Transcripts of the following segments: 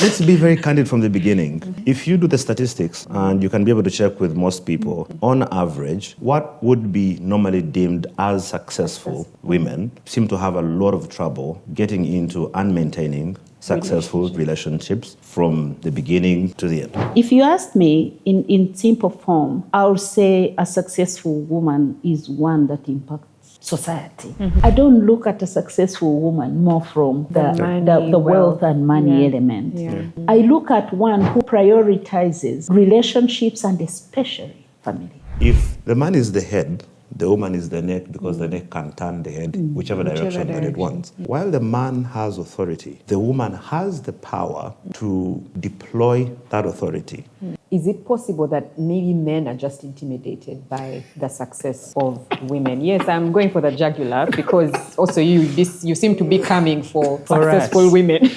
let's be very candid from the beginning. If you do the statistics, and you can be able to check with most people, on average, what would be normally deemed as successful women seem to have a lot of trouble getting into and maintaining successful relationships from the beginning to the end. If you ask me in simple form, I would say a successful woman is one that impacts society. I don't look at a successful woman more from the wealth and money element. I look at one who prioritizes relationships and especially family. If the man is the head, the woman is the neck, because the neck can turn the head whichever direction that it wants. While the man has authority, the woman has the power to deploy that authority. Is it possible that maybe men are just intimidated by the success of women? Yes, I'm going for the jugular because also you seem to be coming for successful women.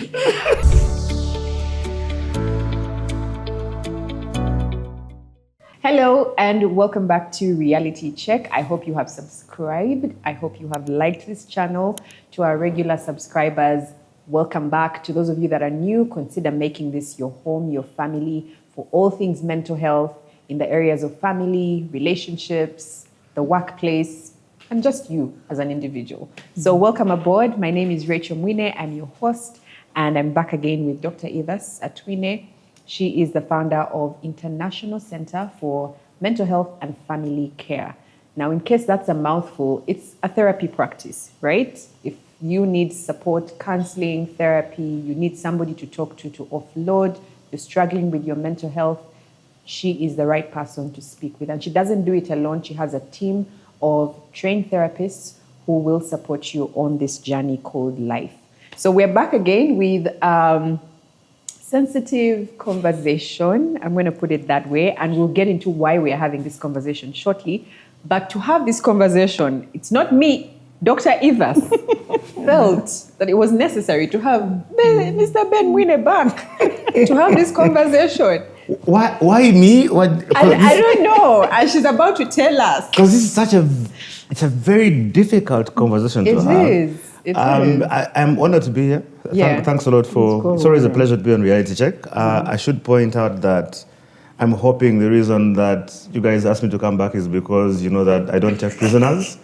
Hello and welcome back to Reality Check. I hope you have subscribed. I hope you have liked this channel. To our regular subscribers, welcome back. To those of you that are new, consider making this your home, your family, for all things mental health in the areas of family, relationships, the workplace, and just you as an individual. So welcome aboard. My name is Rachel Mwine. I'm your host, and I'm back again with Dr. Evas Atwine. She is the founder of International Center for Mental Health and Family Care. Now, in case that's a mouthful, it's a therapy practice, right? If you need support, counseling, therapy, you need somebody to talk to offload, you're struggling with your mental health, she is the right person to speak with. And she doesn't do it alone. She has a team of trained therapists who will support you on this journey called life. So we're back again with sensitive conversation. I'm going to put it that way, and we'll get into why we are having this conversation shortly. But to have this conversation, it's not me, Dr. Evas felt that it was necessary to have Mr. Ben Mwine back to have this conversation. Why me? I don't know. And she's about to tell us. Because this is it's a very difficult conversation to have. It is. I'm honored to be here. Yeah. Thanks a lot for. It's always a pleasure to be on Reality Check. I should point out that I'm hoping the reason that you guys asked me to come back is because you know that I don't take prisoners.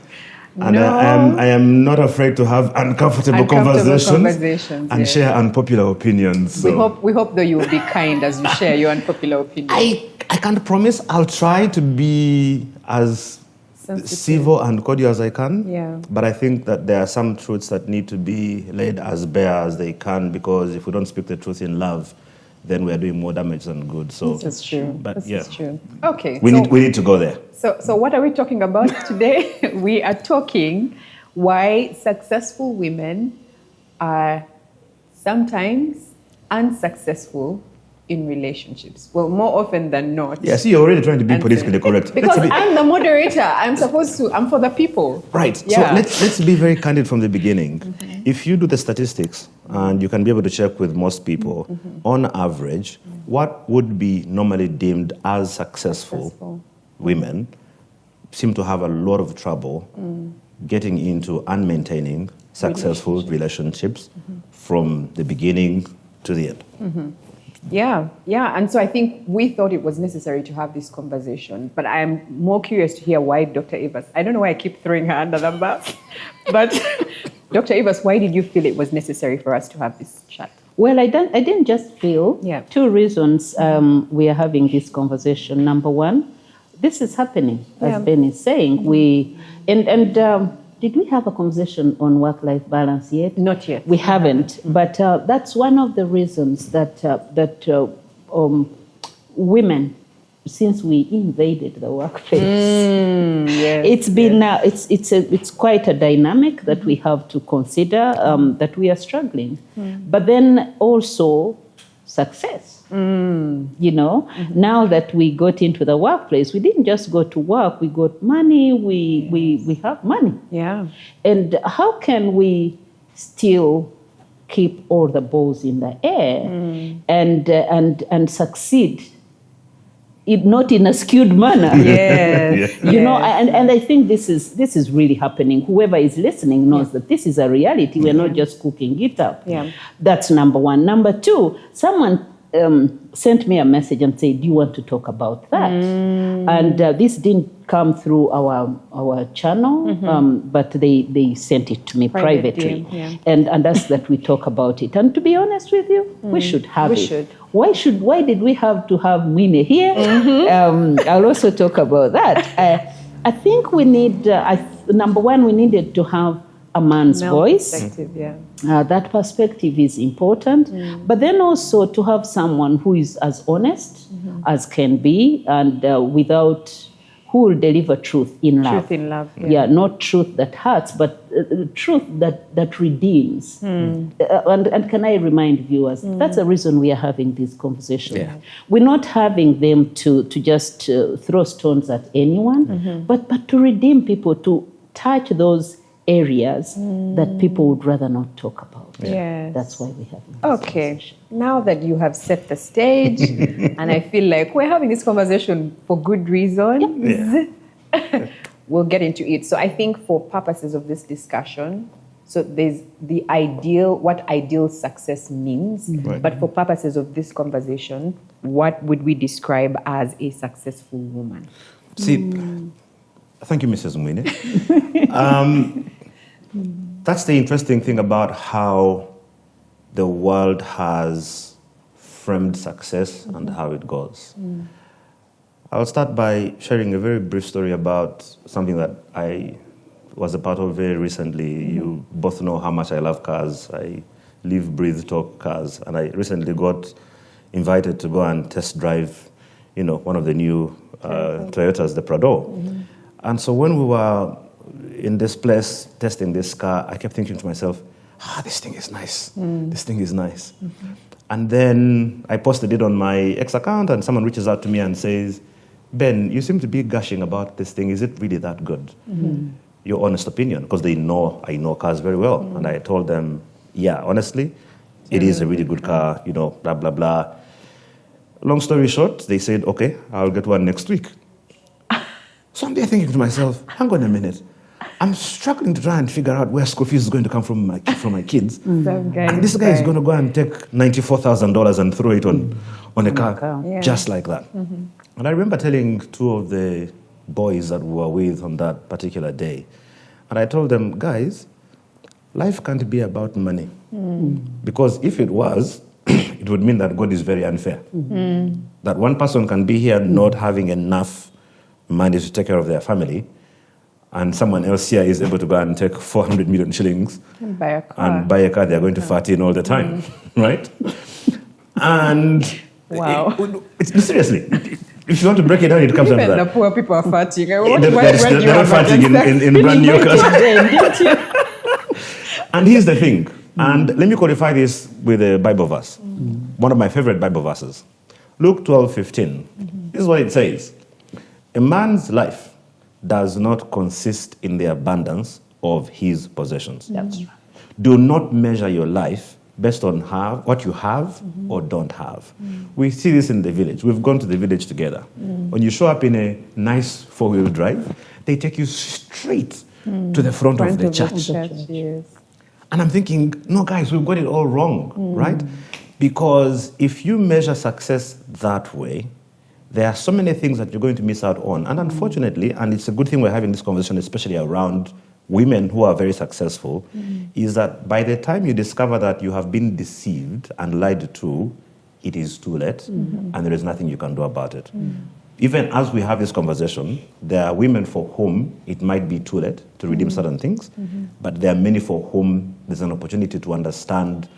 And no. I am not afraid to have uncomfortable conversations and share unpopular opinions. So. We hope that you will be kind as you share your unpopular opinions. I can't promise. I'll try to be as civil and cordial as I can. Yeah. But I think that there are some truths that need to be laid as bare as they can, because if we don't speak the truth in love, then we are doing more damage than good. So that's true. But That's true. Okay. We need to go there. So what are we talking about today? We are talking why successful women are sometimes unsuccessful in relationships. Well, more often than not. Yeah, see, you're already trying to be politically correct. Because I'm the moderator. I'm for the people. Right. Yeah. So let's be very candid from the beginning. If you do the statistics, and you can be able to check with most people, on average, what would be normally deemed as successful women seem to have a lot of trouble getting into and maintaining successful relationships from the beginning to the end. Yeah. And so I think we thought it was necessary to have this conversation, but I'm more curious to hear why Dr. Evas. I don't know why I keep throwing her under the bus, but Dr. Evas, why did you feel it was necessary for us to have this chat? Well, I didn't just feel. Two reasons we are having this conversation. Number one, this is happening, as Ben is saying. Did we have a conversation on work-life balance yet? Not yet. We haven't, but that's one of the reasons that women, since we invaded the workplace, it's been it's quite a dynamic that we have to consider, that we are struggling. But then also success. Now that we got into the workplace, we didn't just go to work, we got money, we have money. Yeah. And how can we still keep all the balls in the air and succeed not in a skewed manner. Yes. You know, and I think this is really happening. Whoever is listening knows that this is a reality. We're not just cooking it up. Yeah. That's number one. Number two, someone sent me a message and said, do you want to talk about that? And this didn't come through our channel, but they sent it to me privately. Yeah. And asked that we talk about it. And to be honest with you, we should have it. Why did we have to have Mwine here? I'll also talk about that. I think we need, number one, we needed to have a man's voice. That perspective is important. But then also to have someone who is as honest as can be, and who will deliver truth in love. Truth in love. Yeah, not truth that hurts, but truth that redeems. And can I remind viewers, that's the reason we are having this conversation. Yeah. We're not having them to just throw stones at anyone, but to redeem people, to touch those areas that people would rather not talk about. Yes. That's why we have this conversation. Now that you have set the stage, and I feel like we're having this conversation for good reason, we'll get into it. So I think for purposes of this discussion, so there's the ideal, what ideal success means, but for purposes of this conversation, what would we describe as a successful woman? See, thank you, Mrs. Mwine. That's the interesting thing about how the world has framed success and how it goes. I'll start by sharing a very brief story about something that I was a part of very recently. You both know how much I love cars. I live, breathe, talk cars. And I recently got invited to go and test drive, one of the new Toyotas, the Prado. And so when we were in this place testing this car, I kept thinking to myself, this thing is nice. This thing is nice. And then I posted it on my X account, and someone reaches out to me and says, Ben, you seem to be gushing about this thing. Is it really that good? Your honest opinion, because I know cars very well. And I told them, yeah, honestly, it is a really good car, blah, blah, blah. Long story short, they said, okay, I'll get one next week. So I'm there thinking to myself, hang on a minute. I'm struggling to try and figure out where school fees is going to come from my kids. And this guy is going to go and take $94,000 and throw it on a car just like that. And I remember telling two of the boys that we were with on that particular day, and I told them, guys, life can't be about money. Because if it was, it would mean that God is very unfair. That one person can be here not having enough money to take care of their family, and someone else here is able to go and take 400 million shillings and buy a car they're going to fart in all the time, right? And seriously, if you want to break it down, it comes down to that. The poor people are farting. They're farting in brand new cars. And here's the thing, and let me qualify this with a Bible verse, one of my favorite Bible verses. Luke 12:15. This is what it says. A man's life does not consist in the abundance of his possessions. That's right. Do not measure your life based on what you have or don't have. We see this in the village. We've gone to the village together. When you show up in a nice four-wheel drive, they take you straight to the front of the church. And I'm thinking, no, guys, we've got it all wrong, right? Because if you measure success that way, there are so many things that you're going to miss out on. And unfortunately, and it's a good thing we're having this conversation, especially around women who are very successful, is that by the time you discover that you have been deceived and lied to, it is too late, and there is nothing you can do about it. Even as we have this conversation, there are women for whom it might be too late to redeem certain things, but there are many for whom there's an opportunity to understand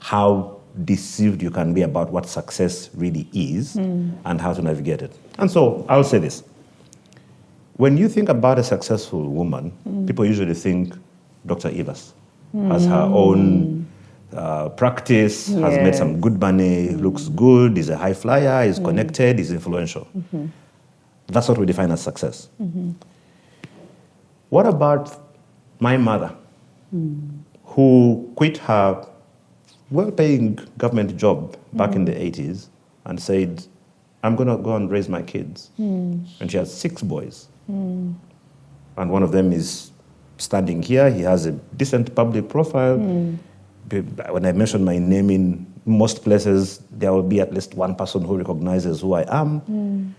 how deceived you can be about what success really is and how to navigate it. And so I'll say this. When you think about a successful woman, people usually think Dr. Evas has her own practice, has made some good money, looks good, is a high flyer, is connected, is influential. That's what we define as success. What about my mother, who quit her well-paying government job back in the 80s and said, I'm going to go and raise my kids. And she has 6 boys. And one of them is standing here. He has a decent public profile. When I mention my name in most places, there will be at least one person who recognizes who I am.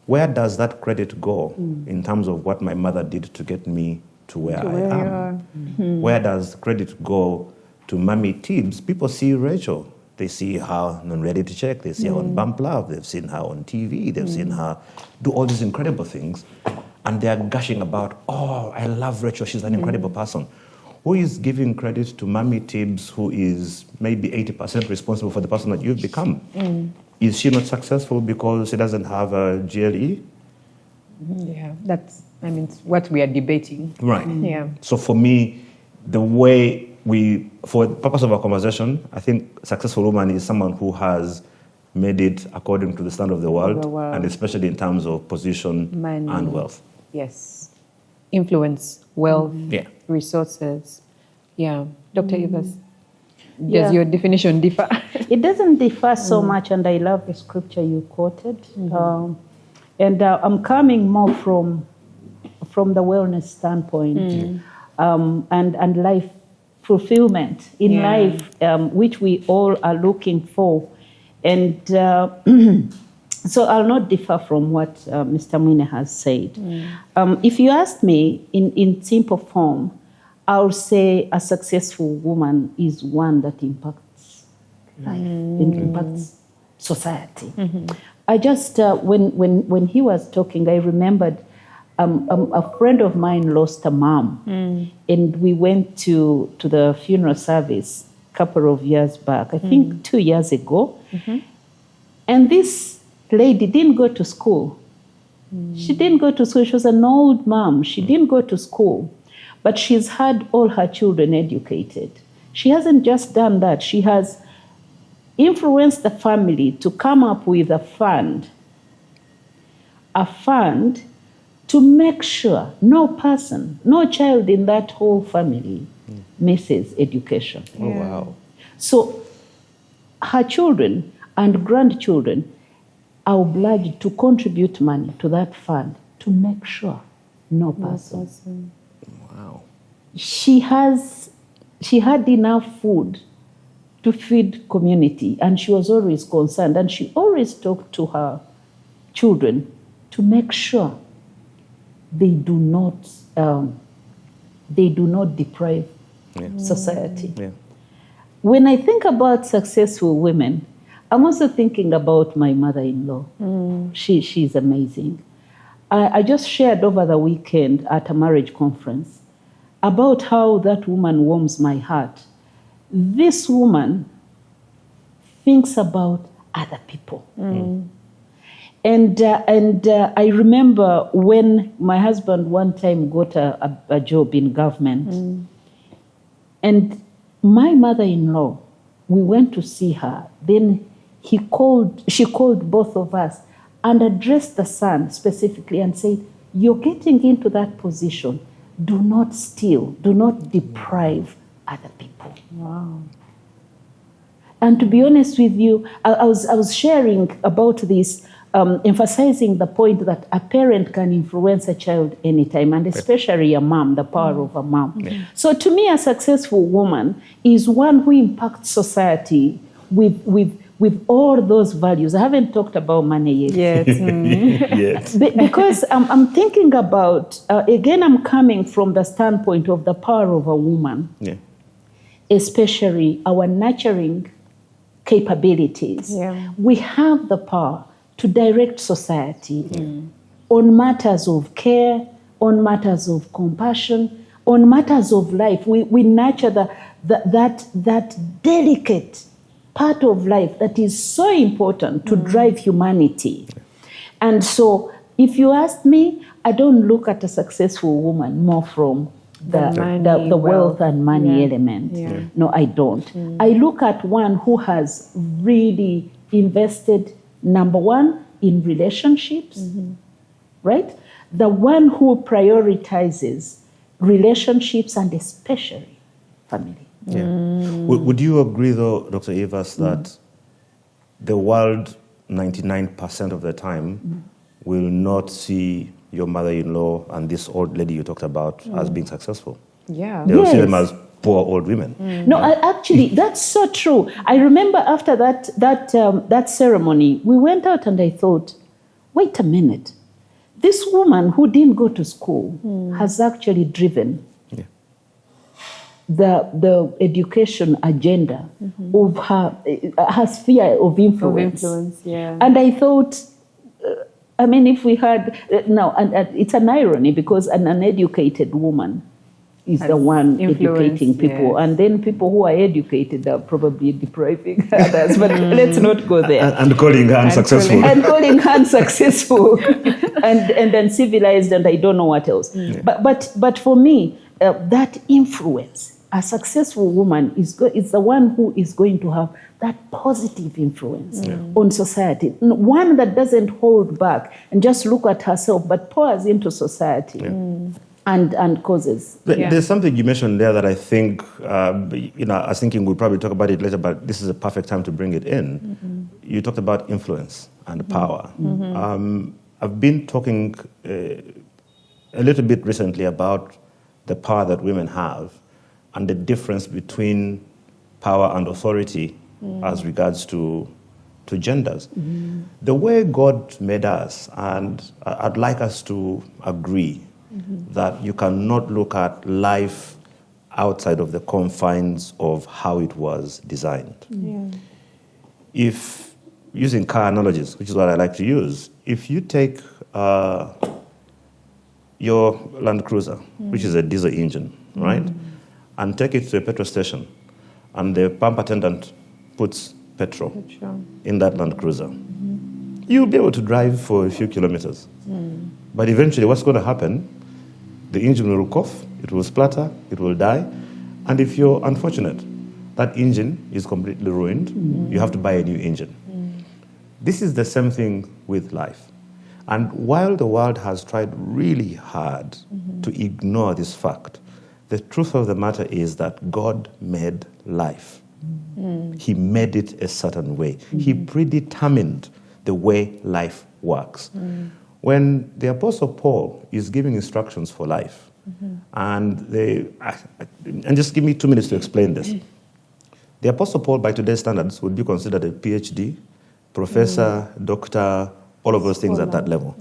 Where does that credit go in terms of what my mother did to get me to where I am? Where does credit go to Mommy Tibbs? People see Rachel. They see her on reality check. They see her on Bump Love. They've seen her on TV. They've seen her do all these incredible things. And they're gushing about, oh, I love Rachel. She's an incredible person. Who is giving credit to Mommy Tibbs, who is maybe 80% responsible for the person that you've become? Is she not successful because she doesn't have a GLE? Yeah, that's, it's what we are debating. Right. Yeah. So for me, the way for the purpose of our conversation, I think successful woman is someone who has made it according to the standard of the world, and especially in terms of position, money, and wealth. Yes. Influence, wealth, resources. Yeah. Dr. Evers, does your definition differ? It doesn't differ so much, and I love the scripture you quoted. And I'm coming more from the wellness standpoint and life fulfillment in life, which we all are looking for. And so I'll not differ from what Mr. Mwine has said. If you ask me in simple form, I'll say a successful woman is one that impacts life, impacts society. I just, when he was talking, I remembered a friend of mine lost a mom, and we went to the funeral service a couple of years back, I think 2 years ago. And this lady didn't go to school. She didn't go to school. She was an old mom. She didn't go to school, but she's had all her children educated. She hasn't just done that. She has influenced the family to come up with a fund to make sure no person, no child in that whole family misses education. Oh, wow. So her children and grandchildren are obliged to contribute money to that fund to make sure no person. Wow. She had enough food to feed community, and she was always concerned, and she always talked to her children to make sure they do not deprive society. When I think about successful women, I'm also thinking about my mother-in-law. She's amazing. I just shared over the weekend at a marriage conference about how that woman warms my heart. This woman thinks about other people. And I remember when my husband one time got a job in government, and my mother-in-law, we went to see her. Then she called both of us and addressed the son specifically and said, "You're getting into that position. Do not steal. Do not deprive other people." Wow. And to be honest with you, I was sharing about this, emphasizing the point that a parent can influence a child anytime, and especially a mom, the power of a mom. So to me, a successful woman is one who impacts society with all those values. I haven't talked about money yet. Yes. Because I'm thinking about, again, I'm coming from the standpoint of the power of a woman, especially our nurturing capabilities. We have the power to direct society on matters of care, on matters of compassion, on matters of life. We nurture that delicate part of life that is so important to drive humanity. And so if you ask me, I don't look at a successful woman more from the wealth and money element. No, I don't. I look at one who has really invested, number one, in relationships, right? The one who prioritizes relationships and especially family. Would you agree, though, Dr. Evers, that the world 99% of the time will not see your mother-in-law and this old lady you talked about as being successful. Yeah. They will see them Yes. as poor old women. No, actually, that's so true. I remember after that ceremony, we went out and I thought, wait a minute. This woman who didn't go to school has actually driven Yeah. the education agenda of her sphere of influence. Yeah. And I thought, I mean, if we had, now, and it's an irony because an uneducated woman is the one educating people. Yes. And then people who are educated are probably depriving others. But let's not go there. And calling her unsuccessful. And calling her unsuccessful and uncivilized and I don't know what else. But for me, that influence, a successful woman is the one who is going to have that positive influence on society. One that doesn't hold back and just look at herself, but pours into society and causes. There's something you mentioned there that I think, I was thinking we'll probably talk about it later, but this is a perfect time to bring it in. You talked about influence and power. I've been talking a little bit recently about the power that women have and the difference between power and authority as regards to genders. The way God made us, and I'd like us to agree that you cannot look at life outside of the confines of how it was designed. If, using car analogies, which is what I like to use, if you take your Land Cruiser, which is a diesel engine, right, and take it to a petrol station, and the pump attendant puts petrol in that Land Cruiser, you'll be able to drive for a few kilometers. But eventually what's going to happen, the engine will cough, it will splatter, it will die, and if you're unfortunate, that engine is completely ruined, you have to buy a new engine. This is the same thing with life. And while the world has tried really hard to ignore this fact, the truth of the matter is that God made life. He made it a certain way. He predetermined the way life works. When the Apostle Paul is giving instructions for life, and just give me 2 minutes to explain this. The Apostle Paul, by today's standards, would be considered a PhD, professor, doctor, all of those things at that level.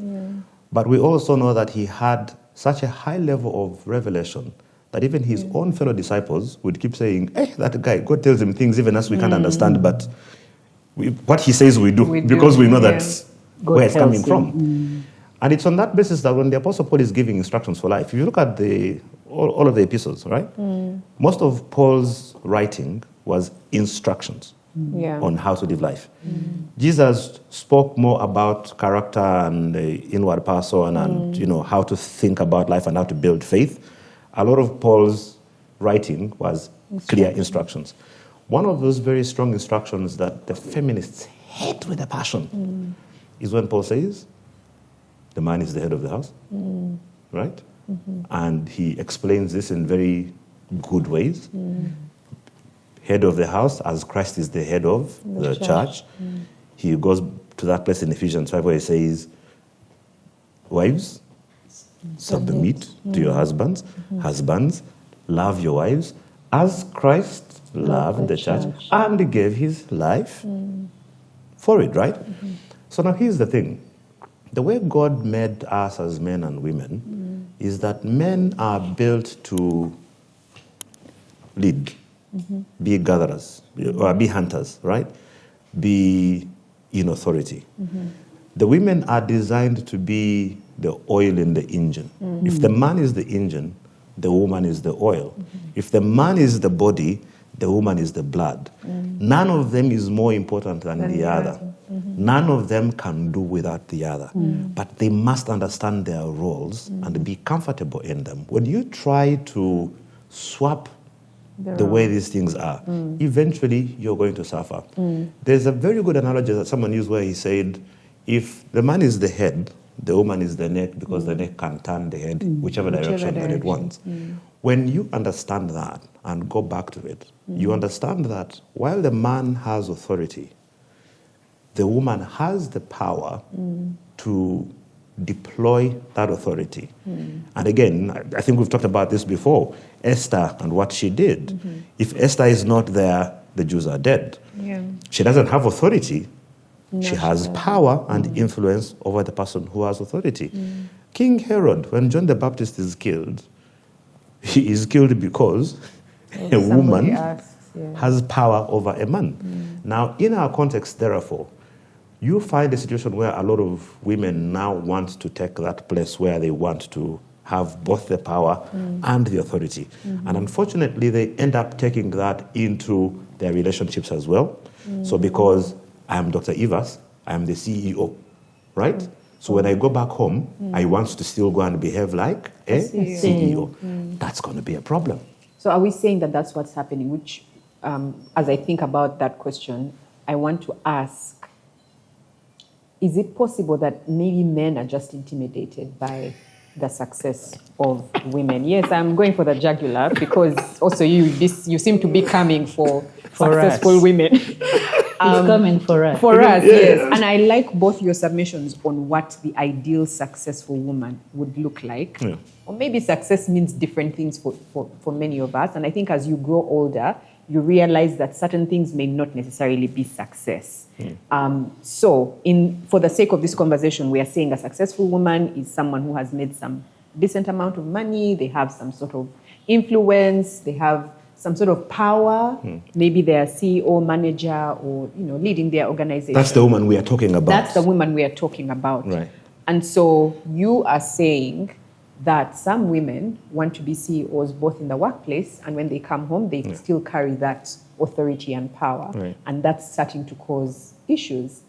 But we also know that he had such a high level of revelation that even his own fellow disciples would keep saying, hey, that guy, God tells him things even as we can't understand, but what he says we do, because we know that's where it's coming from. And it's on that basis that when the Apostle Paul is giving instructions for life, if you look at all of the epistles, right? Most of Paul's writing was instructions on how to live life. Jesus spoke more about character and the inward person and how to think about life and how to build faith. A lot of Paul's writing was clear instructions. One of those very strong instructions that the feminists hate with a passion is when Paul says, the man is the head of the house, right? And he explains this in very good ways. Head of the house, as Christ is the head of the church. He goes to that place in Ephesians 5 where he says, wives, submit to your husbands. Husbands, love your wives as Christ loved the church and gave his life for it, right? So now here's the thing. The way God made us as men and women is that men are built to lead, be gatherers, or be hunters, right? Be in authority. The women are designed to be the oil in the engine. If the man is the engine, the woman is the oil. If the man is the body, the woman is the blood. None of them is more important than the other. None of them can do without the other. But they must understand their roles and be comfortable in them. When you try to swap the way these things are, eventually you're going to suffer. There's a very good analogy that someone used where he said, if the man is the head, the woman is the neck, because the neck can turn the head whichever direction that it wants. When you understand that and go back to it, you understand that while the man has authority, the woman has the power to deploy that authority. And again, I think we've talked about this before, Esther and what she did. If Esther is not there, the Jews are dead. Yeah. She doesn't have authority. She has doesn't. power and influence over the person who has authority. King Herod, when John the Baptist is killed, he is killed because a woman has power over a man. Now, in our context, therefore, you find a situation where a lot of women now want to take that place where they want to have both the power and the authority. And unfortunately, they end up taking that into their relationships as well. So because I am Dr. Evas, I am the CEO, right? So when I go back home, I want to still go and behave like a CEO. That's going to be a problem. So are we saying that that's what's happening? Which, as I think about that question, I want to ask, is it possible that maybe men are just intimidated by the success of women? Yes, I'm going for the jugular because also you seem to be coming for successful us. women. It's coming for us. For us, yes. And I like both your submissions on what the ideal successful woman would look like. Yeah. Or maybe success means different things for many of us. And I think as you grow older, you realize that certain things may not necessarily be success. So for the sake of this conversation, we are saying a successful woman is someone who has made some decent amount of money, they have some sort of influence, they have some sort of power, maybe they're CEO, manager, or leading their organization. That's the woman we are talking about. That's the woman we are talking about. Right. And so you are saying that some women want to be CEOs both in the workplace and when they come home, they still carry that authority and power. Right. And that's starting to cause issues.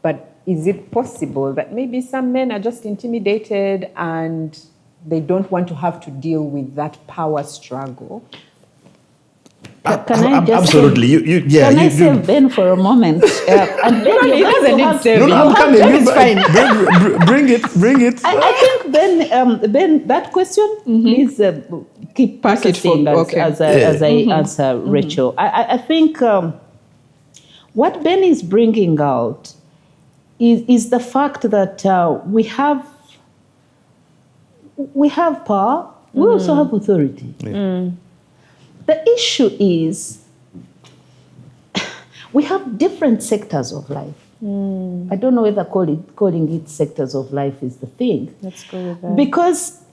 But is it possible that maybe some men are just intimidated and they don't want to have to deal with that power struggle? Can I just absolutely. Can I save Ben for a moment? And Ben, He doesn't need saving. I'm coming. It's fine. Bring it. I think Ben, that question, please keep Pack it for- processing okay. as I answer Rachel. I think what Ben is bringing out is the fact that we have power. We also have authority. Yeah. The issue is we have different sectors of life. I don't know whether calling it sectors of life is the thing. Let's go with that. Because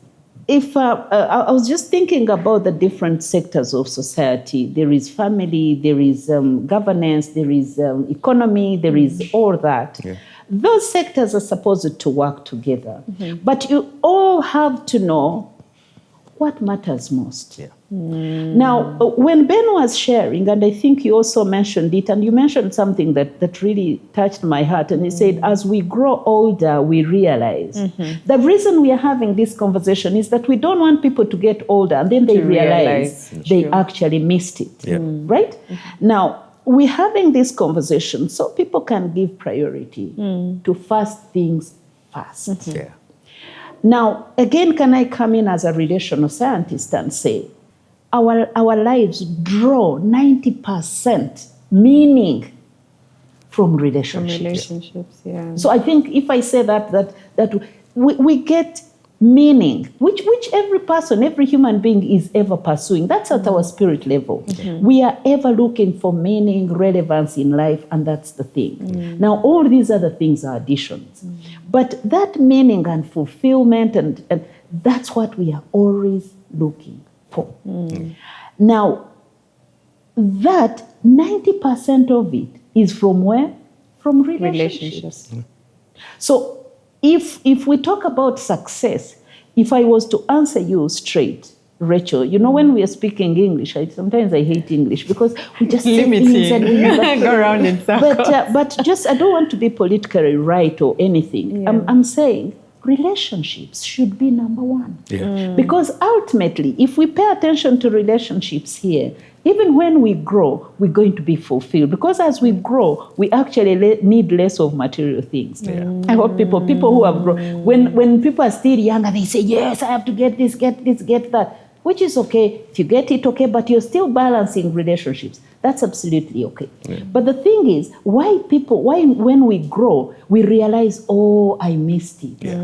if I was just thinking about the different sectors of society, there is family, there is governance, there is economy, there is all that. Yeah. Those sectors are supposed to work together. But you all have to know what matters most. Yeah. Now, when Ben was sharing, and I think you also mentioned it, and you mentioned something that really touched my heart, and he said, as we grow older, we realize. The reason we are having this conversation is that we don't want people to get older, and then they realize they actually missed it, right? Now, we're having this conversation so people can give priority to first things first. Yeah. Now, again, can I come in as a relational scientist and say, our lives draw 90% meaning from relationships. Relationships, yeah. So I think if I say that we get meaning, which every person, every human being is ever pursuing. That's at our spirit level. We are ever looking for meaning, relevance in life, and that's the thing. Now, all these other things are additions. But that meaning and fulfillment, and that's what we are always looking for. Now, that 90% of it is from where? From relationships. So if we talk about success, if I was to answer you straight, Rachel, when we are speaking English, sometimes I hate English because we just say things and we go around in circles. But just I don't want to be politically right or anything. Yeah. I'm saying relationships should be number one. Yeah. Because ultimately, if we pay attention to relationships here, even when we grow, we're going to be fulfilled. Because as we grow, we actually need less of material things. Yeah. I hope people who have grown, when people are still younger, they say, yes, I have to get this, get that. which is okay. If you get it, okay, but you're still balancing relationships. That's absolutely okay. Yeah. But the thing is, why when we grow, we realize, oh, I missed it. Yeah.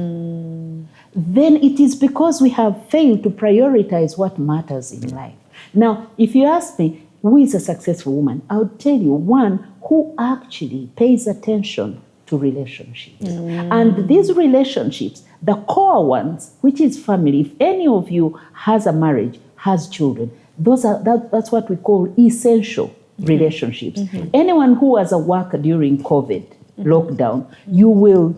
Then it is because we have failed to prioritize what matters in life. Now, if you ask me, who is a successful woman? I would tell you, one who actually pays attention to relationships. And these relationships, the core ones, which is family, if any of you has a marriage, has children, that's what we call essential relationships. Anyone who was a worker during COVID lockdown, you will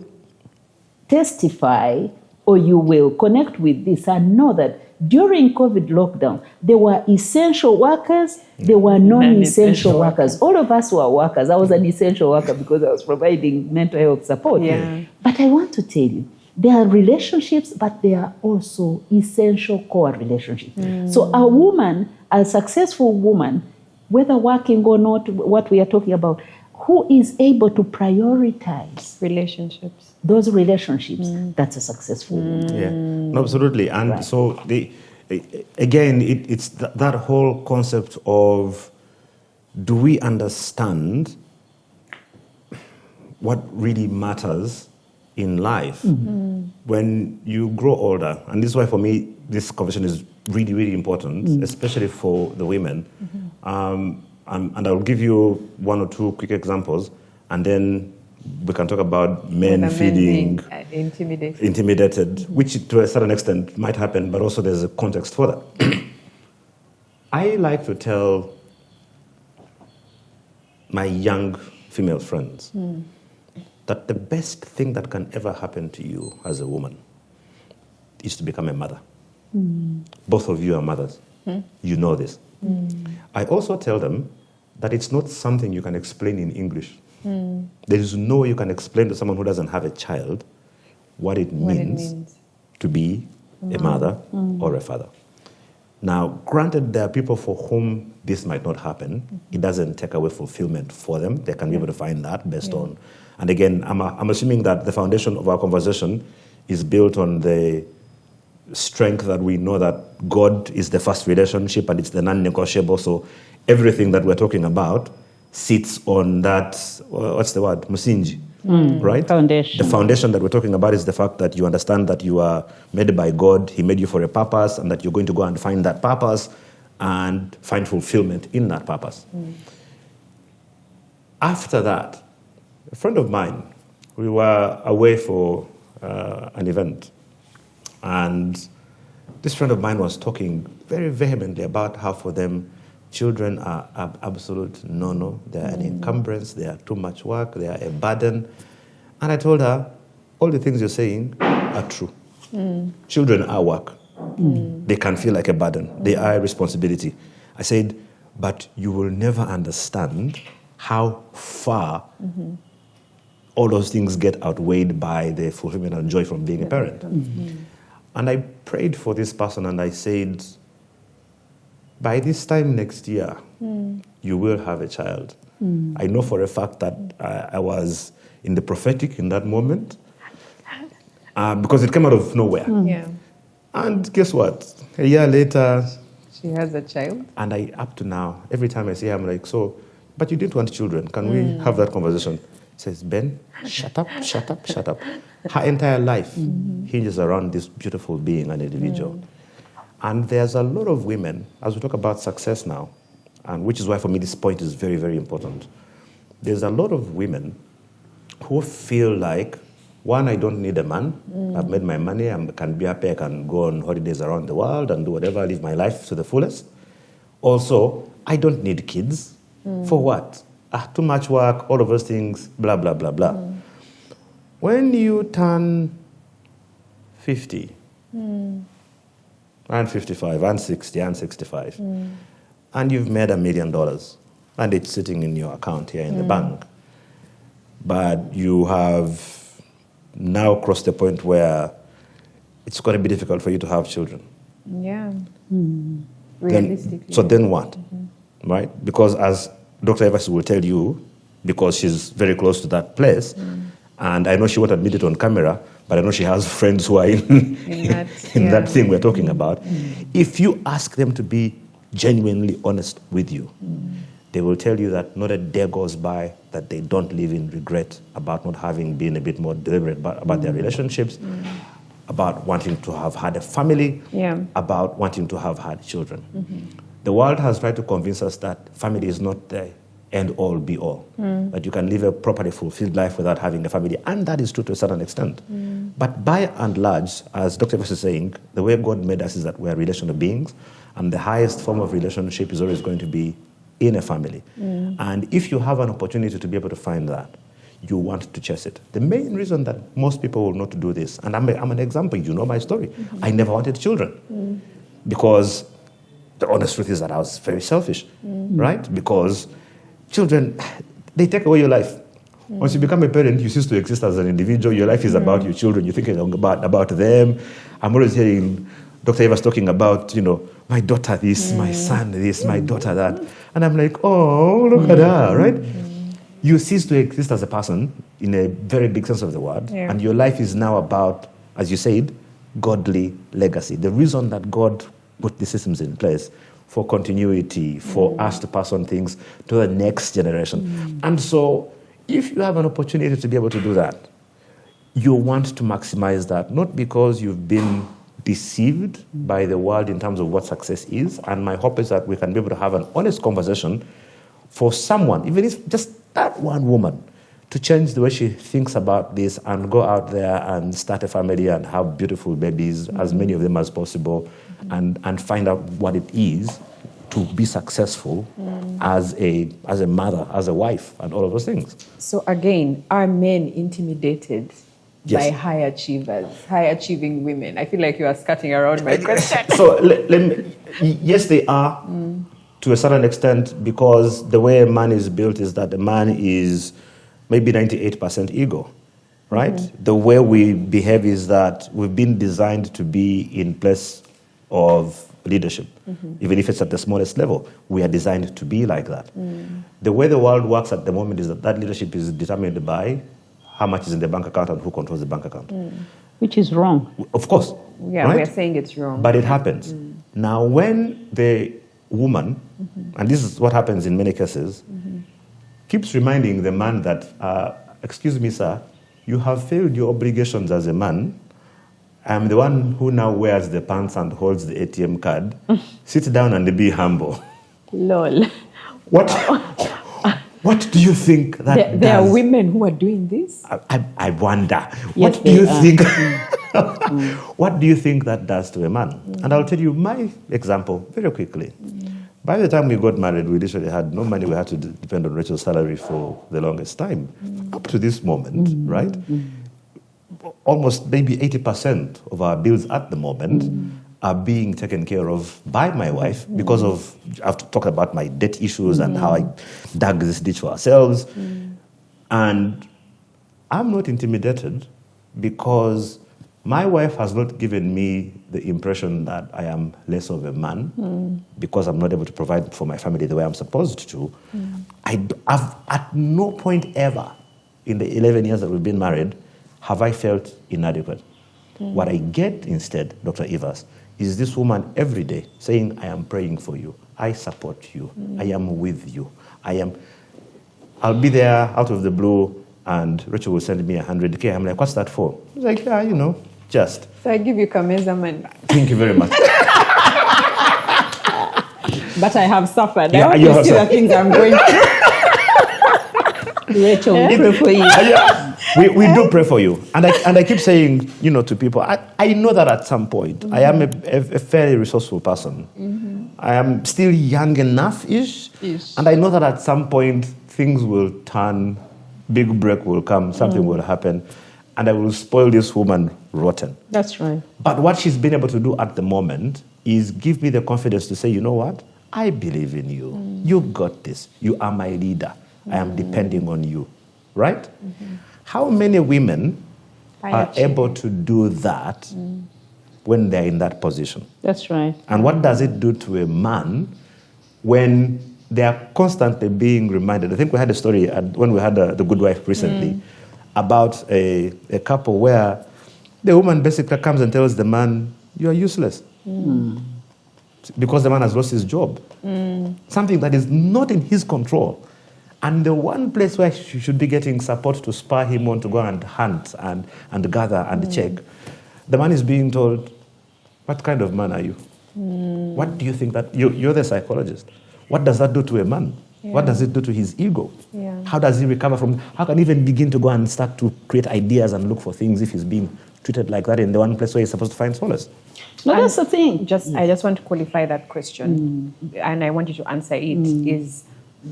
testify or you will connect with this and know that during COVID lockdown, there were essential workers, there were non-essential workers. All of us were workers. I was an essential worker because I was providing mental health support. Yeah. But I want to tell you, there are relationships, but there are also essential core relationships. So a woman, a successful woman, whether working or not, what we are talking about, who is able to prioritize relationships, those relationships, that's a successful woman. Yeah, no, absolutely. And so, it's that whole concept of, do we understand what really matters in life when you grow older? And this is why, for me, this conversation is really, really important, especially for the women. And I'll give you one or two quick examples, and then we can talk about men feeling intimidated, which to a certain extent might happen, but also there's a context for that. I like to tell my young female friends that the best thing that can ever happen to you as a woman is to become a mother. Both of you are mothers. You know this. I also tell them that it's not something you can explain in English. There is no way you can explain to someone who doesn't have a child what it means to be a mother or a father. Now, granted, there are people for whom this might not happen. It doesn't take away fulfillment for them. They can be able to find that based on... And again, I'm assuming that the foundation of our conversation is built on the strength that we know that God is the first relationship and it's the non-negotiable. So everything that we're talking about sits on that, what's the word? Musinji, right? Foundation. The foundation that we're talking about is the fact that you understand that you are made by God, He made you for a purpose, and that you're going to go and find that purpose and find fulfillment in that purpose. After that, a friend of mine, we were away for an event, and this friend of mine was talking very vehemently about how for them, children are absolute no-no. They are an encumbrance. They are too much work. They are a burden. And I told her, all the things you're saying are true. Children are work. They can feel like a burden. They are a responsibility. I said, but you will never understand how far all those things get outweighed by the fulfillment and joy from being a parent. And I prayed for this person and I said, by this time next year, you will have a child. I know for a fact that I was in the prophetic in that moment because it came out of nowhere. And guess what? A year later, she has a child. And up to now, every time I see her, I'm like, so, but you didn't want children. Can we have that conversation? Says, Ben, shut up, shut up, shut up. Her entire life hinges around this beautiful being, an individual. And there's a lot of women, as we talk about success now, and which is why for me this point is very, very important. There's a lot of women who feel like, one, I don't need a man. I've made my money, I can be happy, I can go on holidays around the world and do whatever, live my life to the fullest. Also, I don't need kids. For what? Too much work, all of those things, blah, blah, blah, blah. When you turn 50, and 55, and 60, and 65, and you've made $1 million, and it's sitting in your account here in the bank, but you have now crossed the point where it's going to be difficult for you to have children. Realistically. Then what? Right? Because as Dr. Evers will tell you, because she's very close to that place, And I know she won't admit it on camera, but I know she has friends who are in that thing we're talking about. If you ask them to be genuinely honest with you, they will tell you that not a day goes by that they don't live in regret about not having been a bit more deliberate about their relationships, about wanting to have had a family, about wanting to have had children. The world has tried to convince us that family is not the end-all, be-all, that you can live a properly fulfilled life without having a family, and that is true to a certain extent. But by and large, as Dr. Evers is saying, the way God made us is that we're relational beings, and the highest form of relationship is always going to be in a family. And if you have an opportunity to be able to find that, you want to chase it. The main reason that most people will not do this, and I'm an example, you know my story. I never wanted children because the honest truth is that I was very selfish, right? Because children, they take away your life. Once you become a parent, you cease to exist as an individual. Your life is about your children. You're thinking about them. I'm always hearing Dr. Evers talking about, my daughter this, my son this, my daughter that. And I'm like, oh, look at her, right? You cease to exist as a person in a very big sense of the word. And your life is now about, as you said, godly legacy. The reason that God put the systems in place for continuity, for us to pass on things to the next generation. And so if you have an opportunity to be able to do that, you want to maximize that, not because you've been deceived by the world in terms of what success is. And my hope is that we can be able to have an honest conversation for someone, even if just that one woman, to change the way she thinks about this and go out there and start a family and have beautiful babies, as many of them as possible, and find out what it is to be successful as a mother, as a wife, and all of those things. So again, are men intimidated by high achievers, high achieving women? I feel like you are skirting around my question. So yes, they are to a certain extent, because the way a man is built is that a man is maybe 98% ego, right? The way we behave is that we've been designed to be in place of leadership, even if it's at the smallest level. We are designed to be like that. The way the world works at the moment is that leadership is determined by how much is in the bank account and who controls the bank account. Which is wrong. Of course. Yeah, right? we're saying it's wrong. But it happens. Now, when the woman, and this is what happens in many cases, keeps reminding the man that, excuse me, sir, you have failed your obligations as a man. I'm the one who now wears the pants and holds the ATM card. Sit down and be humble. Lol. What do you think that does? There are women who are doing this? I wonder. Yes, what do you think? What do you think that does to a man? And I'll tell you my example very quickly. By the time we got married, we literally had no money. We had to depend on Rachel's salary for the longest time. Up to this moment, right? Almost maybe 80% of our bills at the moment are being taken care of by my wife because of, I've talked about my debt issues and how I dug this ditch for ourselves. And I'm not intimidated because my wife has not given me the impression that I am less of a man because I'm not able to provide for my family the way I'm supposed to. I've at no point ever in the 11 years that we've been married have I felt inadequate. What I get instead, Dr. Evers, is this woman every day saying, I am praying for you. I support you. I am with you. I'll be there out of the blue and Rachel will send me $100K. I'm like, what's that for? She's like, yeah, just. So I give you Kameza man. Thank you very much. But I have suffered. Yeah, I hope you see the things I'm going through. Rachel, we pray for you. We do pray for you. And I keep saying, to people, I know that at some point, I am a fairly resourceful person. I am still young enough-ish. And I know that at some point, things will turn, big break will come, something will happen, and I will spoil this woman rotten. That's right. But what she's been able to do at the moment is give me the confidence to say, you know what? I believe in you. You got this. You are my leader. I am depending on you. Right? How many women are able to do that when they're in that position? That's right. And what does it do to a man when they are constantly being reminded? I think we had a story when we had the Good Wife recently, about a couple where the woman basically comes and tells the man, "You are useless," because the man has lost his job. Something that is not in his control. And the one place where she should be getting support to spur him on to go and hunt and gather and check, the man is being told, "What kind of man are you? What do you think that you're the psychologist? What does that do to a man? What does it do to his ego? How does he recover from? How can he even begin to go and start to create ideas and look for things if he's being treated like that in the one place where he's supposed to find solace?" No, that's the thing. I just want to qualify that question, and I want you to answer it. Is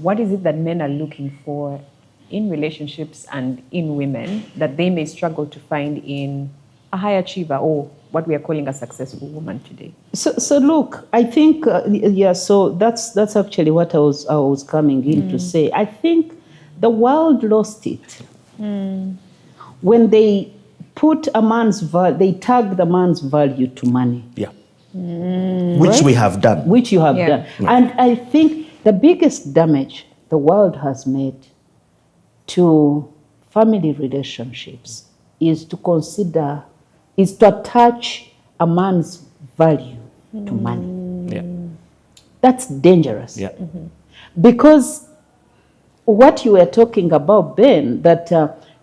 what is it that men are looking for in relationships and in women that they may struggle to find in a high achiever or what we are calling a successful woman today? So look, I think so that's actually what I was coming in to say. I think the world lost it when they put a man's value, they tag the man's value to money. Yeah. Which we have done. Which you have done. And I think the biggest damage the world has made to family relationships is to attach a man's value to money. Yeah. That's dangerous. Yeah. Because what you were talking about, Ben, that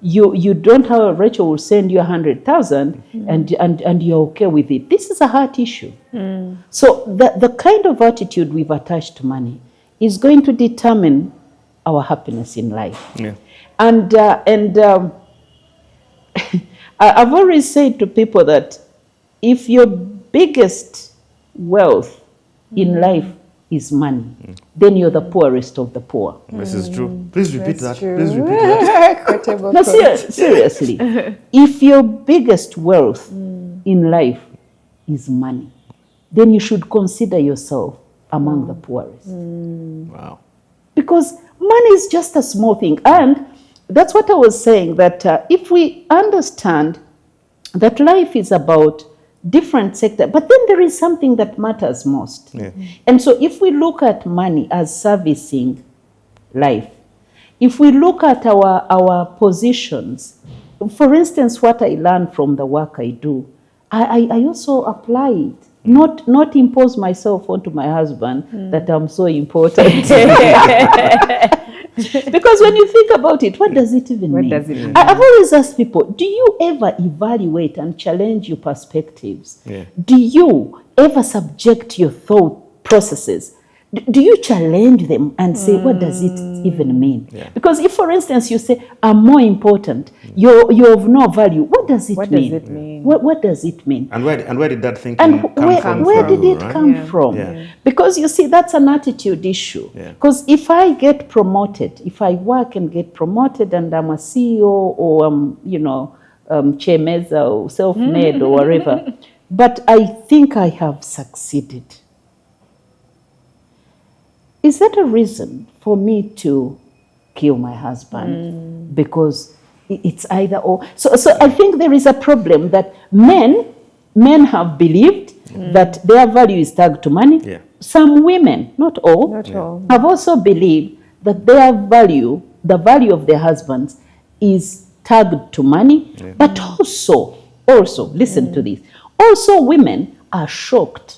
you don't have, Rachel will send you 100,000 and you're okay with it. This is a heart issue. So the kind of attitude we've attached to money is going to determine our happiness in life. Yeah. And I've always said to people that if your biggest wealth in life is money, then you're the poorest of the poor. This is true. Please repeat that. True. Please repeat that. No, seriously. If your biggest wealth in life is money, then you should consider yourself among the poorest. Wow. Because money is just a small thing. And that's what I was saying, that if we understand that life is about different sectors, but then there is something that matters most. Yeah. And so if we look at money as servicing life, if we look at our positions, for instance, what I learned from the work I do, I also apply it. Not impose myself onto my husband that I'm so important. Because when you think about it, what does it even mean? What does it mean? I've always asked people, do you ever evaluate and challenge your perspectives? Yeah. Do you ever subject your thought processes? Do you challenge them and say, what does it even mean? Yeah. Because if, for instance, you say, I'm more important, you're of no value, what does it mean? What does it mean? What does it mean? And where did that thinking And come from? where did it right? come from? Yeah. Because you see, that's an attitude issue. Yeah. Because if I get promoted, if I work and get promoted and I'm a CEO or chairmeza or self-made or whatever, but I think I have succeeded, is that a reason for me to kill my husband? Because it's either or. So I think there is a problem that men have believed that their value is tagged to money. Yeah. Some women, not all, have also believed that their value, the value of their husbands, is tagged to money. Yeah. But also, listen to this. Also, women are shocked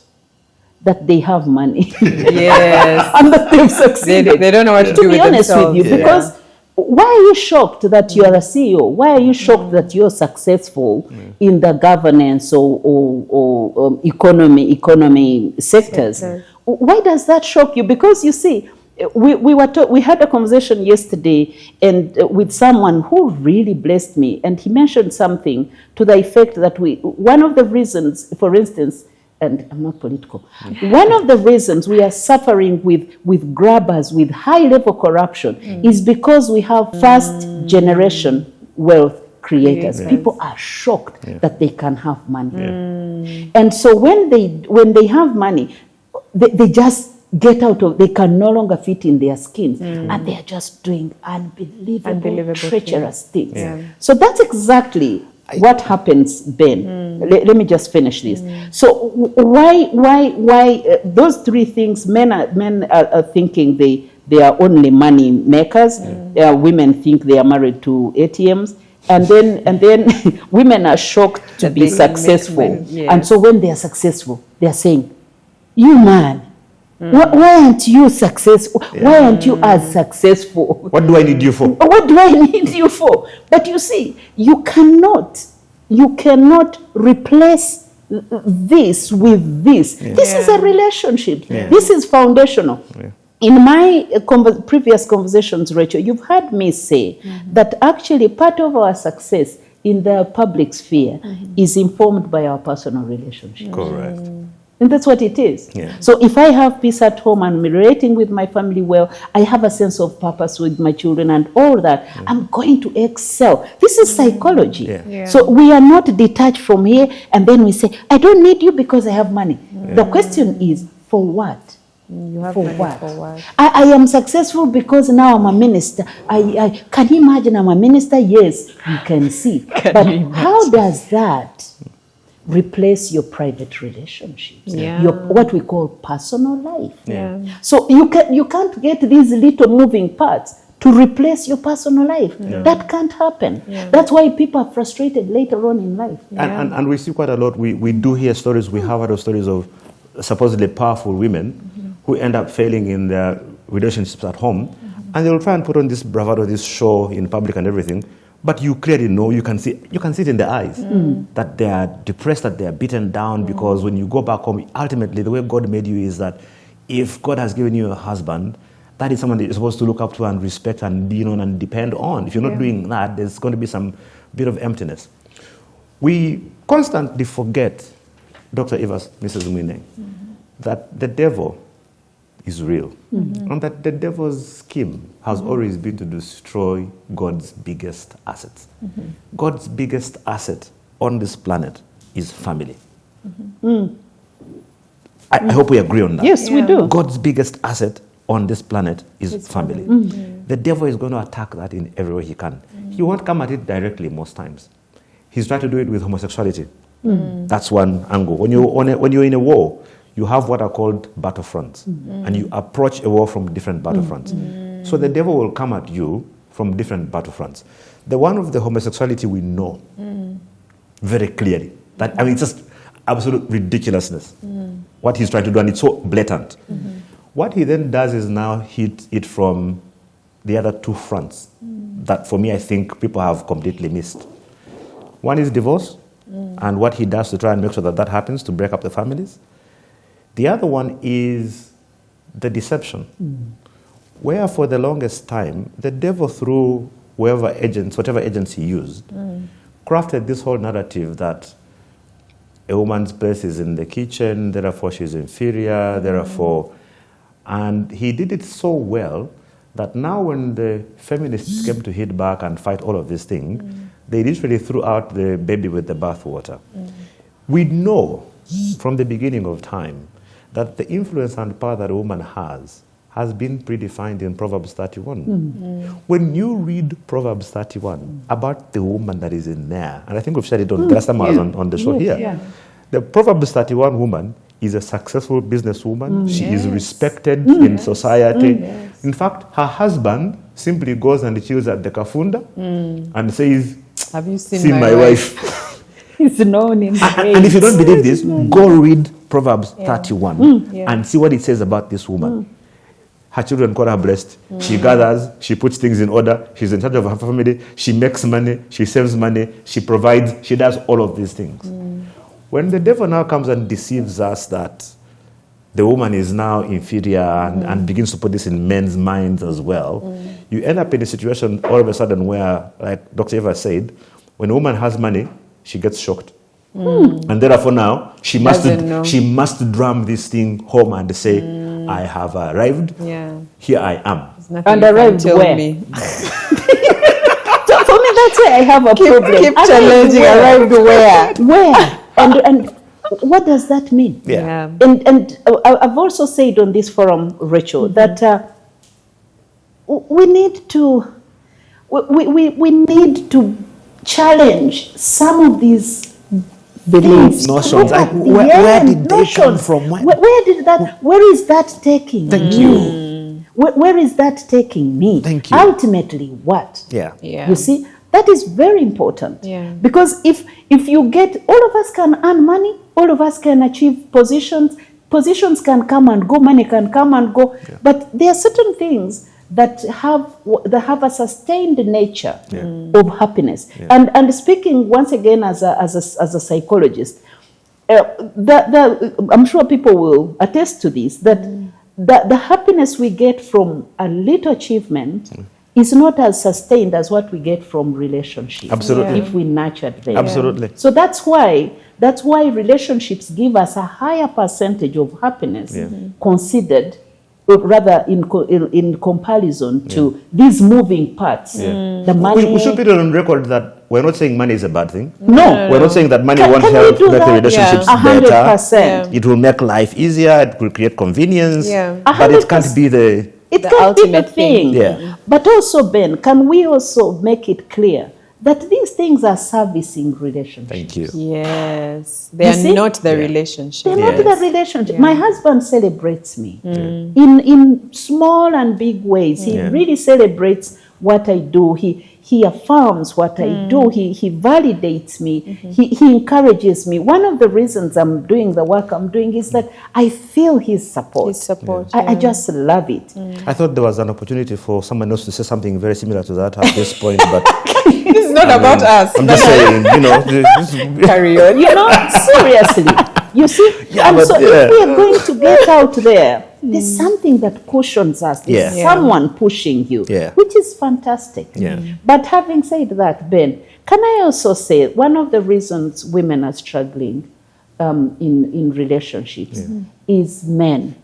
that they have money. Yes. And that they've succeeded. They don't know what to do be with honest themselves. with you, because why are you shocked that you are a CEO? Why are you shocked that you're successful in the governance or economy sectors? Why does that shock you? Because you see, we had a conversation yesterday and with someone who really blessed me, and he mentioned something to the effect that one of the reasons, for instance, and I'm not political, one of the reasons we are suffering with grabbers, with high-level corruption, is because we have first-generation wealth creators. People are shocked that they can have money. And so when they have money, they just get out of, they can no longer fit in their skins, and they are just doing unbelievable treacherous things. So that's exactly what happens, Ben. Let me just finish this. So why those three things? Men are thinking they are only money makers. Women think they are married to ATMs, And then women are shocked to be successful. And so when they are successful, they are saying, you man, why aren't you successful? Why aren't you as successful? What do I need you for? What do I need you for? But you see, you cannot replace this with this. This is a relationship. This is foundational. In my previous conversations, Rachel, you've heard me say that actually part of our success in the public sphere is informed by our personal relationships. Correct. And that's what it is. So if I have peace at home and I'm relating with my family well, I have a sense of purpose with my children and all that, I'm going to excel. This is psychology. So we are not detached from here and then we say, I don't need you because I have money. The question is, for what? You have For money what? for what? I am successful because now I'm a minister. Can you imagine I'm a minister? Yes, you can see. But how does that replace your private relationships? Your what we call personal life. So you can't get these little moving parts to replace your personal life. That can't happen. That's why people are frustrated later on in life. And we see quite a lot. We do hear stories. We have other stories of supposedly powerful women who end up failing in their relationships at home, and they will try and put on this bravado, this show in public and everything. But you clearly know, you can see it in their eyes that they are depressed, that they are beaten down, because when you go back home, ultimately the way God made you is that if God has given you a husband, that is someone that you're supposed to look up to and respect and lean on and depend on. If you're not doing that, there's going to be some bit of emptiness. We constantly forget, Dr. Evers, Mrs. Mwine, that the devil is real. And that the devil's scheme has always been to destroy God's biggest assets. God's biggest asset on this planet is family. I hope we agree on that. Yes, we do. God's biggest asset on this planet is family. The devil is going to attack that in every way he can. He won't come at it directly most times. He's trying to do it with homosexuality. That's one angle. When you're in a war, you have what are called battlefronts, and you approach a war from different battlefronts. So the devil will come at you from different battlefronts. The one of the homosexuality we know very clearly. That, I mean, it's just absolute ridiculousness, what he's trying to do, and it's so blatant. What he then does is now hit it from the other two fronts that, for me, I think people have completely missed. One is divorce, and what he does to try and make sure that that happens, to break up the families. The other one is the deception, where for the longest time, the devil, through whatever agents he used, crafted this whole narrative that a woman's place is in the kitchen, therefore she's inferior, therefore... And he did it so well that now when the feminists came to hit back and fight all of these things, they literally threw out the baby with the bathwater. We know from the beginning of time that the influence and power that a woman has been predefined in Proverbs 31. When you read Proverbs 31 about the woman that is in there, and I think we've shared it on the last time I was on the show here, the Proverbs 31 woman is a successful businesswoman. She is respected in society. In fact, her husband simply goes and chills at the kafunda and says, "Have you seen my wife?" He's known in and if you don't believe this, go read Proverbs 31 and see what it says about this woman. Her children call her blessed. She gathers, she puts things in order, she's in charge of her family, she makes money, she saves money, she provides, she does all of these things. When the devil now comes and deceives us that the woman is now inferior and begins to put this in men's minds as well, you end up in a situation all of a sudden where, like Dr. Eva said, when a woman has money, she gets shocked. And therefore now, she must drum this thing home and say, I have arrived, here I am. And arrived where? So for me, that's where I have a problem. Keep challenging, arrived where? Where? And what does that mean? And I've also said on this forum, Rachel, that we need to challenge some of these beliefs, notions. Where did they come from? Where is that taking Thank me? you. Where is that taking me? Thank you. Ultimately, what? Yeah. You see, That is very important. Yeah. Because if you get, all of us can earn money, all of us can achieve positions. Positions can come and go, money can come and go. Yeah. But there are certain things that have a sustained nature of happiness. Yeah. And speaking once again as a psychologist, I'm sure people will attest to this, that the happiness we get from a little achievement is not as sustained as what we get from relationships. Absolutely. If we nurture them. Absolutely. So that's why relationships give us a higher percentage of happiness considered, rather in comparison to these moving parts. The money. We should put it on record that we're not saying money is a bad thing. No. We're not saying that money won't help make the relationships better. 100%. It will make life easier, it will create convenience, but it can't be the ultimate thing. Yeah. But also, Ben, can we also make it clear that these things are servicing relationships? Thank you. Yes. They are not the relationship. They're not the relationship. My husband celebrates me in small and big ways. He really celebrates what I do. He affirms what I do. He validates me. He encourages me. One of the reasons I'm doing the work I'm doing is that I feel his support. I just love it. I thought there was an opportunity for someone else to say something very similar to that at this point, but this is not about us. I'm just saying, carry on. Seriously. You see? And so if we are going to get out there, there's something that cushions us. There's someone pushing you, which is fantastic. But having said that, Ben, can I also say one of the reasons women are struggling in relationships is men.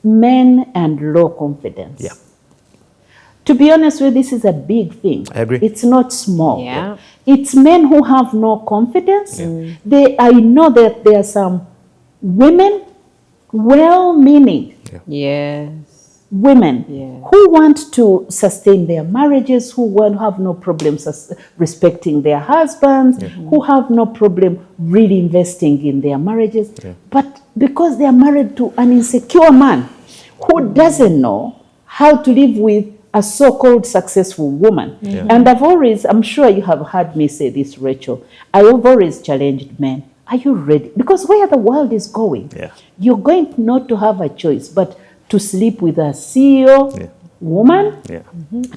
Men and low confidence. To be honest with you, this is a big thing. I agree. It's not small. It's men who have no confidence. I know that there are some women, well-meaning women who want to sustain their marriages, who have no problems respecting their husbands, who have no problem really investing in their marriages. But because they are married to an insecure man who doesn't know how to live with a so-called successful woman. And I'm sure you have heard me say this, Rachel, I have always challenged men. Are you ready? Because where the world is going, you're going not to have a choice, but to sleep with a CEO woman,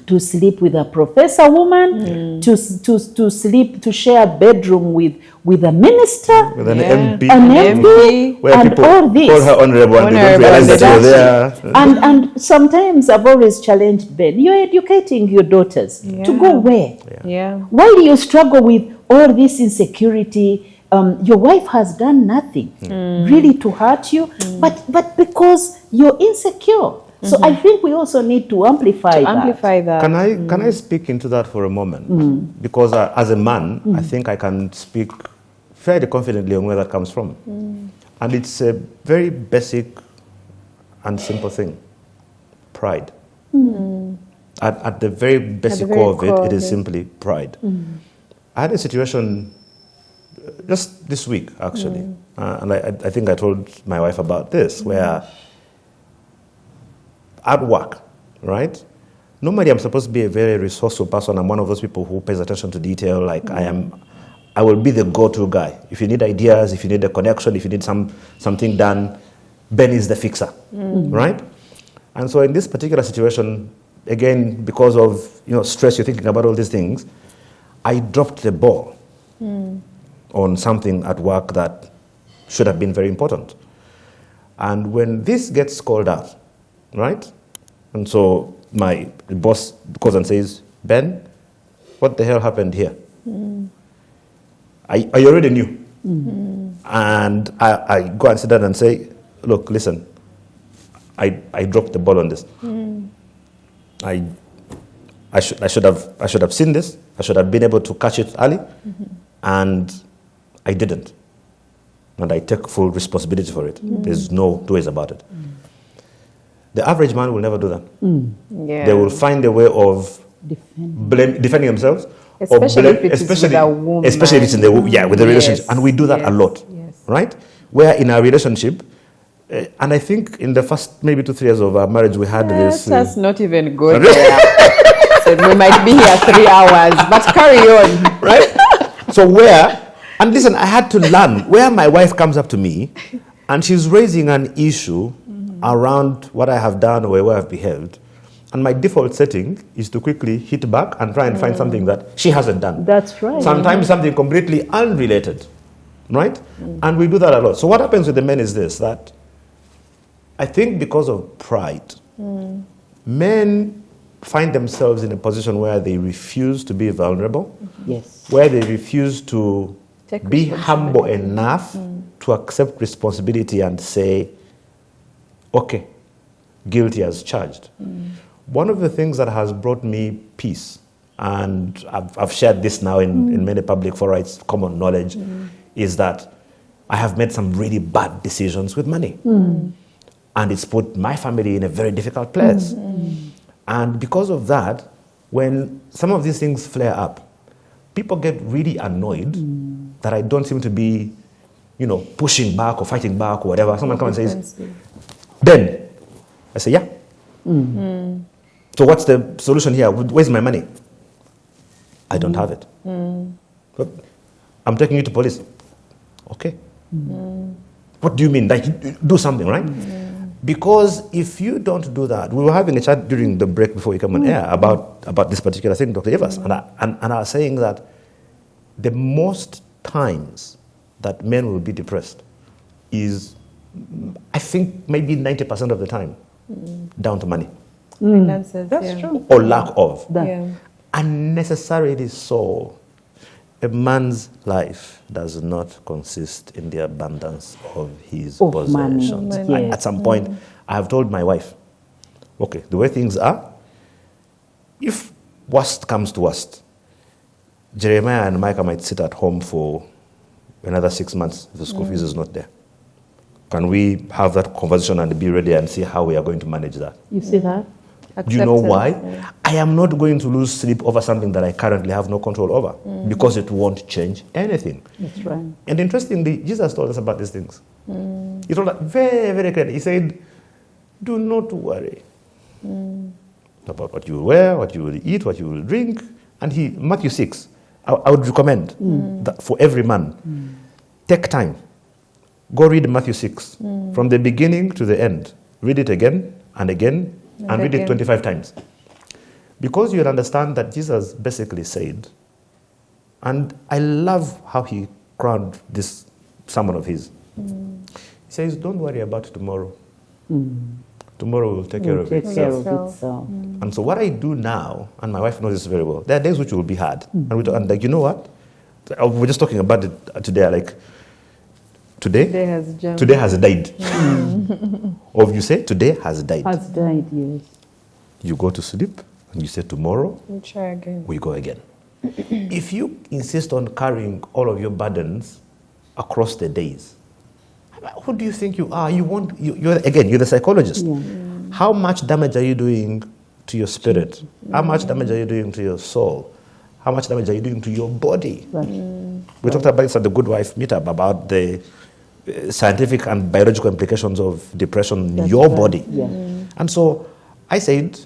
to sleep with a professor woman, to share a bedroom with a minister, with an MP, where and people all this. call her honorable and they don't realize that you're there. And sometimes I've always challenged Ben, you're educating your daughters to go where? Why do you struggle with all this insecurity? Your wife has done nothing really to hurt you, but because you're insecure. So I think we also need to amplify that. Can I speak into that for a moment? Because as a man, I think I can speak fairly confidently on where that comes from. And it's a very basic and simple thing. Pride. At the very basic core of it, it is simply pride. I had a situation just this week, actually, and I think I told my wife about this, where at work, right? Normally, I'm supposed to be a very resourceful person. I'm one of those people who pays attention to detail. Like I will be the go-to guy. If you need ideas, if you need a connection, if you need something done, Ben is the fixer, right? And so in this particular situation, again, because of stress, you're thinking about all these things, I dropped the ball on something at work that should have been very important. And when this gets called out, right? And so my boss goes and says, Ben, what the hell happened here? I already knew. And I go and sit down and say, look, listen, I dropped the ball on this. I should have seen this. I should have been able to catch it early. And I didn't. And I take full responsibility for it. There's no two ways about it. The average man will never do that. They will find a way of defending themselves. Especially if it's with a woman. Especially if it's in with the relationship. And we do that a lot, right? Where in our relationship, and I think in the first maybe 2-3 years of our marriage, we had this. Let's not even go there. listen, we might be here 3 hours, but carry on. Right? So and listen, I had to learn where my wife comes up to me and she's raising an issue around what I have done or where I've behaved. And my default setting is to quickly hit back and try and find something that she hasn't done. That's right. Sometimes something completely unrelated, right? And we do that a lot. So what happens with the men is this, that I think because of pride, men find themselves in a position where they refuse to be vulnerable, Yes. where they refuse to Take be humble enough to accept responsibility and say, okay, guilty as charged. One of the things that has brought me peace, and I've shared this now in many public forums, it's common knowledge, is that I have made some really bad decisions with money. And it's put my family in a very difficult place. And because of that, when some of these things flare up, people get really annoyed that I don't seem to be, pushing back or fighting back or whatever. Someone comes and says, then I say, yeah. So what's the solution here? Where's my money? I don't have it. But I'm taking you to police. Okay. What do you mean? Like, do something, right? Because if you don't do that, we were having a chat during the break before you come on air about this particular thing, Dr. Evers, and I was saying that the most times that men will be depressed is, I think, maybe 90% of the time down to money. Finances, That's true. Or lack of. Yeah. Unnecessarily so. A man's life does not consist in the abundance of his Of possessions. money. Yes. At some point, I have told my wife, okay, the way things are, if worst comes to worst, Jeremiah and Micah might sit at home for another 6 months if the school fees is not there. Can we have that conversation and be ready and see how we are going to manage that? You see that? Do you know why? Yeah. I am not going to lose sleep over something that I currently have no control over because it won't change anything. That's right. And interestingly, Jesus told us about these things. He told us very, very clearly. He said, do not worry about what you will wear, what you will eat, what you will drink. And Matthew 6, I would recommend that for every man, take time. Go read Matthew 6 from the beginning to the end. Read it again and again and read it 25 times. Because you'll understand that Jesus basically said, and I love how he crowned this sermon of his. He says, don't worry about tomorrow. Tomorrow will take care of Take care itself. of itself. And so what I do now, and my wife knows this very well, there are days which will be hard. And like, you know what? We're just talking about it today, like, today has died. Or if you say, today has died. Has died, yes. You go to sleep, and you say, tomorrow, We'll try again. we go again. If you insist on carrying all of your burdens across the days, who do you think you are? You're the psychologist. Yeah. How much damage are you doing to your spirit? How much damage are you doing to your soul? How much damage are you doing to your body? Right. We talked about this at the Good Wife meetup about the scientific and biological implications of depression in That's your right. body. Yeah. And so I said,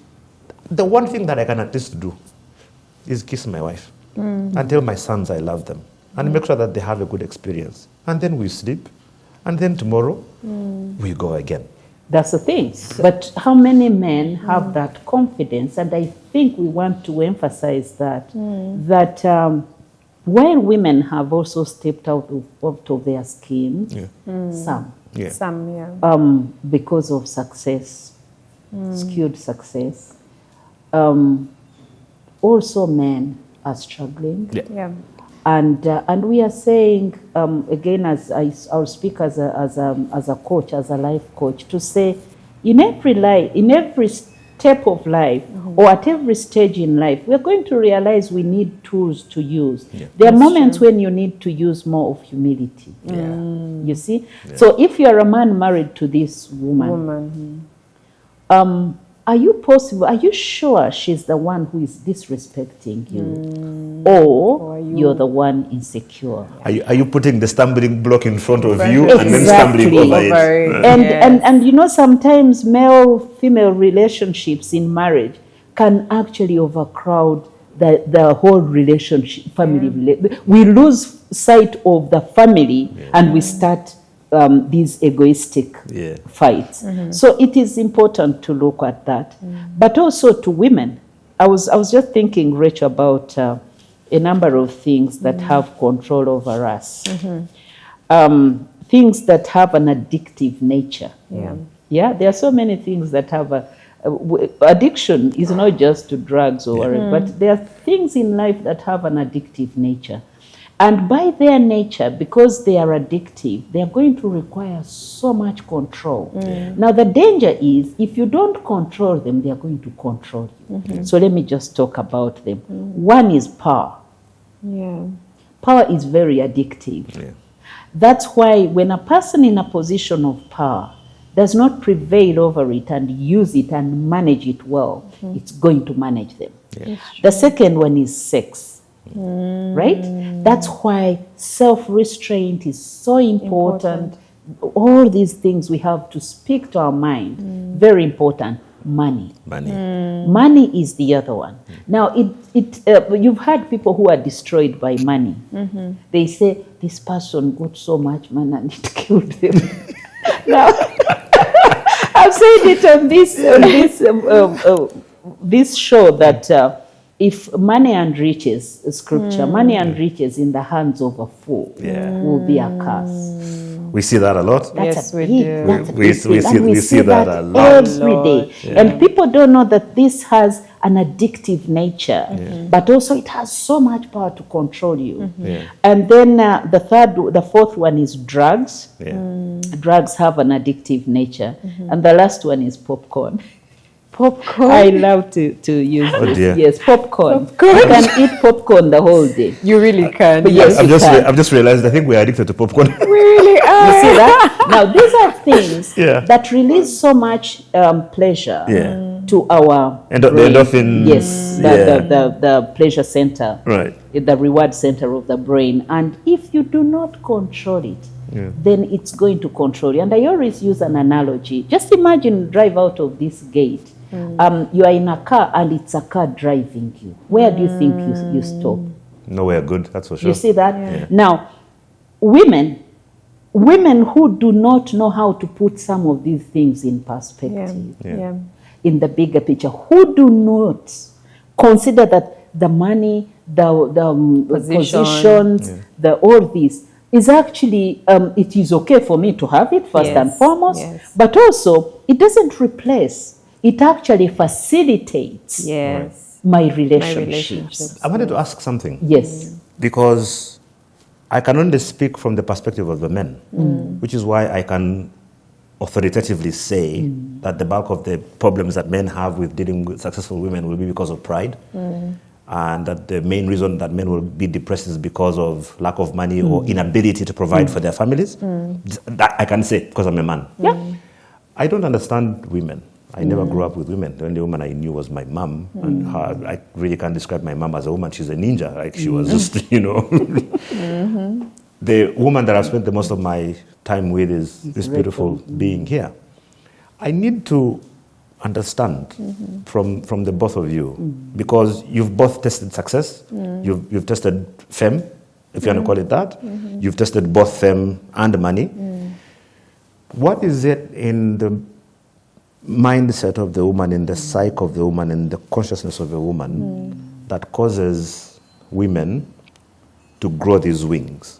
the one thing that I can at least do is kiss my wife and tell my sons I love them and make sure that they have a good experience. And then we sleep. And then tomorrow, we go again. That's the thing. But how many men have that confidence? And I think we want to emphasize that, while women have also stepped out of their skin, some, Yeah. Some, yeah. because of success, skewed success, also men are struggling. Yeah. Yeah. And we are saying, again, I'll speak as a coach, as a life coach, to say, in every step of life, or at every stage in life, we're going to realize we need tools to use. Yeah. There are That's moments true. when you need to use more of humility. Yeah. You see? Yeah. So if you're a man married to this woman, are you sure she's the one who is disrespecting you? Or you're the one insecure? Are you putting the stumbling block in front of you Exactly. and then stumbling over it? Over it. And, Yes. and sometimes male-female relationships in marriage can actually overcrowd the whole relationship, we lose sight of the family, and we start these egoistic fights. So it is important to look at that. But also to women. I was just thinking, Rich, about a number of things that have control over us. Things that have an addictive nature. Yeah, there are so many things that have addiction is not just to drugs or whatever, but there are things in life that have an addictive nature. And by their nature, because they are addictive, they are going to require so much control. Now, the danger is if you don't control them, they are going to control you. So let me just talk about them. One is power. Power is very addictive. That's why when a person in a position of power does not prevail over it and use it and manage it well, it's going to manage them. The second one is sex. Right? That's why self-restraint is so important. All these things we have to speak to our mind. Very important. Money. Money is the other one. Now, you've had people who are destroyed by money. They say, this person got so much money and it killed them. Now, I've said it on this show that if money and riches, scripture, money and riches in the hands of a fool will be a curse. We see that a lot. That's we do. We see that a lot. Every day. And people don't know that this has an addictive nature, but also it has so much power to control you. And then the fourth one is drugs. Drugs have an addictive nature. And the last one is popcorn. Popcorn. I love to use this. Dear. Yes, popcorn. You can eat popcorn the whole day. You really can. But yes, I've just realized I think we're addicted to popcorn. We really are. You see that? Now, these are things that release so much pleasure to our And the endorphin. Yes, the pleasure center. Right. The reward center of the brain. And if you do not control it, then it's going to control you. And I always use an analogy. Just imagine drive out of this gate. You are in a car and it's a car driving you. Where do you think you stop? Nowhere good, that's for sure. You see that? Now, women who do not know how to put some of these things in perspective, in the bigger picture, who do not consider that the money, the positions, all this is actually, it is okay for me to have it first and foremost, but also it doesn't replace. It actually facilitates my relationships. I wanted to ask something. Yes. Because I can only speak from the perspective of the men, which is why I can authoritatively say that the bulk of the problems that men have with dealing with successful women will be because of pride. And that the main reason that men will be depressed is because of lack of money or inability to provide for their families. That I can say because I'm a man. I don't understand women. I never grew up with women. The only woman I knew was my mom. And her, I really can't describe my mom as a woman. She's a ninja. Like she was just, you know. The woman that I've spent the most of my time with is this beautiful being here. I need to understand from the both of you, because you've both tested success. You've tested fame, if you want to call it that. You've tested both fame and money. What is it in the mindset of the woman, in the psyche of the woman, in the consciousness of the woman that causes women to grow these wings?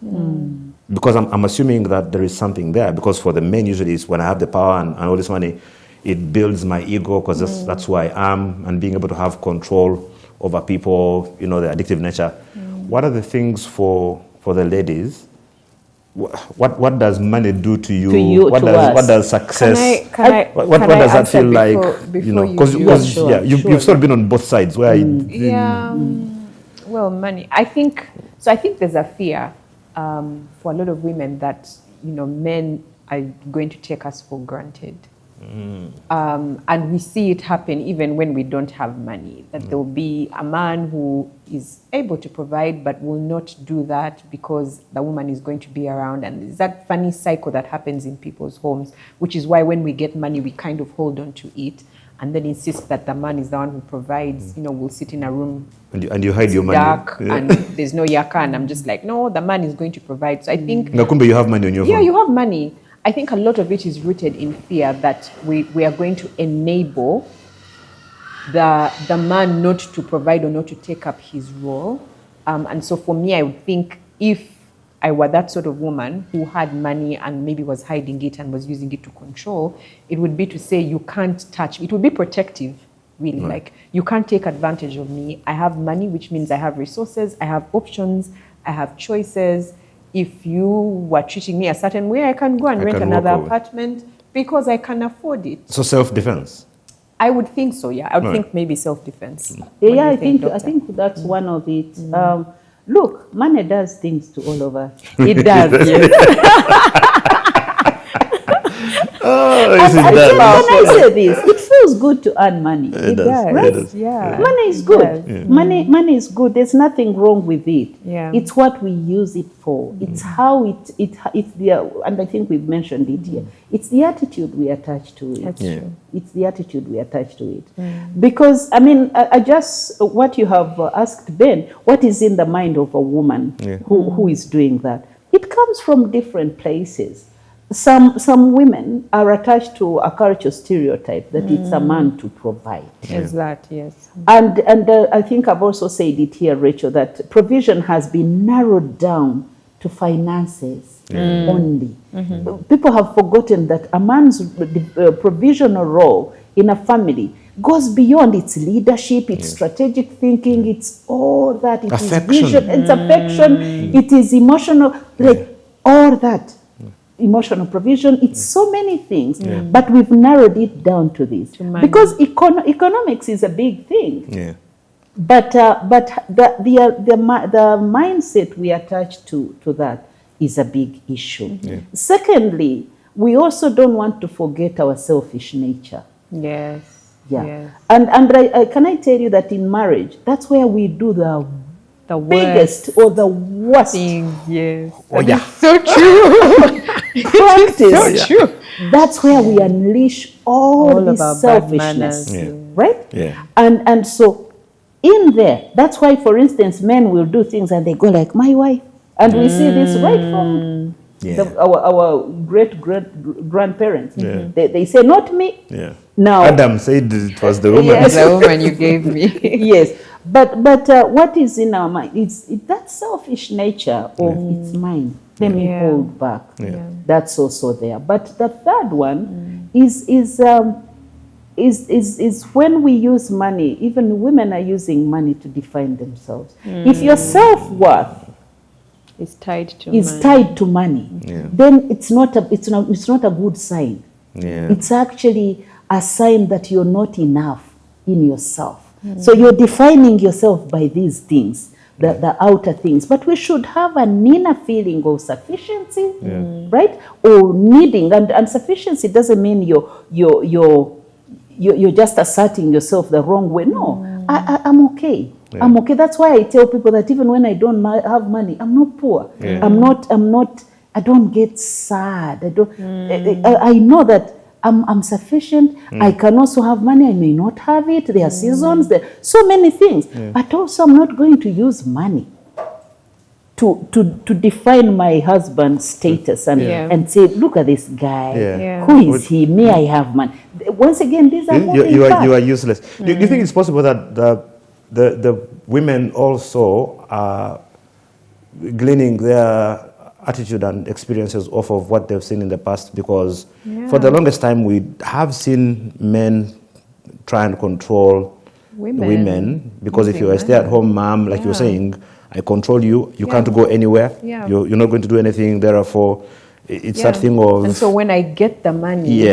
Because I'm assuming that there is something there, because for the men usually it's when I have the power and all this money, it builds my ego because that's who I am, and being able to have control over people, you know, the addictive nature. What are the things for the ladies? What does money do to you? What does success? What does that feel like? You know, because you've sort of been on both sides. Where well, money. I think there's a fear for a lot of women that, you know, men are going to take us for granted. And we see it happen even when we don't have money, that there will be a man who is able to provide but will not do that because the woman is going to be around. And there's that funny cycle that happens in people's homes, which is why when we get money, we kind of hold on to it. and then insist that the man is the one who provides. You know, we'll sit in a room and you hide your money. Dark, and there's no yaka, and I'm just like, no, the man is going to provide. So I think Ngakumbe, you have money on your phone. Yeah, you have money. I think a lot of it is rooted in fear that we are going to enable the man not to provide or not to take up his role. And so for me, I would think if I were that sort of woman who had money and maybe was hiding it and was using it to control, it would be to say you can't touch me. It would be protective, really. Right. Like, you can't take advantage of me. I have money, which means I have resources, I have options, I have choices. If you were treating me a certain way, I can go and rent another apartment because I can afford it. So self-defense? I would think so, yeah. I would think maybe self-defense. Yeah, I think that's one of it. Look, money does things to all of us. It does, yes. Can I say this? It feels good to earn money. It does, right? It does. Yeah. Money is good. Yeah. Money is good. There's nothing wrong with it. Yeah. It's what we use it for. It's how it's the, and I think we've mentioned it here. It's the attitude we attach to it. That's true. It's the attitude we attach to it. Because, I mean, I just, what you have asked Ben, what is in the mind of a woman who is doing that? It comes from different places. Some women are attached to a cultural stereotype that it's a man to provide. Is that, yes. And I think I've also said it here, Rachel, that provision has been narrowed down to finances only. People have forgotten that a man's provisional role in a family goes beyond its leadership, its strategic thinking, it's all that. It affection. Is vision, it's affection, it is emotional, like all that. Emotional provision, it's so many things, but we've narrowed it down to this because economics is a big thing. But the mindset we attach to that is a big issue. Secondly, we also don't want to forget our selfish nature. Yes. Yes. And can I tell you that in marriage, that's where we do the biggest or the worst things. Yes. Oh, yeah. So true. Practice. So true. That's where we unleash all this selfishness, right? And so in there, that's why, for instance, men will do things and they go like, my wife. And we see this right from our great-grandparents. They say, not me. Now, Adam said it was the woman. Yes, the woman you gave me. Yes. But what is in our mind? It's that selfish nature of it's mine. Let me hold back. That's also there. But the third one is when we use money. Even women are using money to define themselves. If your self-worth is tied to money, then it's not a good sign. It's actually a sign that you're not enough in yourself. So you're defining yourself by these things, the outer things. But we should have an inner feeling of sufficiency, right? Or needing. And sufficiency doesn't mean you're just asserting yourself the wrong way. No, I'm okay. I'm okay. That's why I tell people that even when I don't have money, I'm not poor. I don't get sad. I know that I'm sufficient. I can also have money. I may not have it. There are seasons. There are so many things. But also, I'm not going to use money to define my husband's status and say, look at this guy. Who is he? May I have money? Once again, these are you are useless. Do you think it's possible that the women also are gleaning their attitude and experiences off of what they've seen in the past? Because for the longest time we have seen men try and control women because if you're a stay-at-home mom, like you're saying, I control you, you can't go anywhere, you're not going to do anything, therefore it's that thing of... And so when I get the money,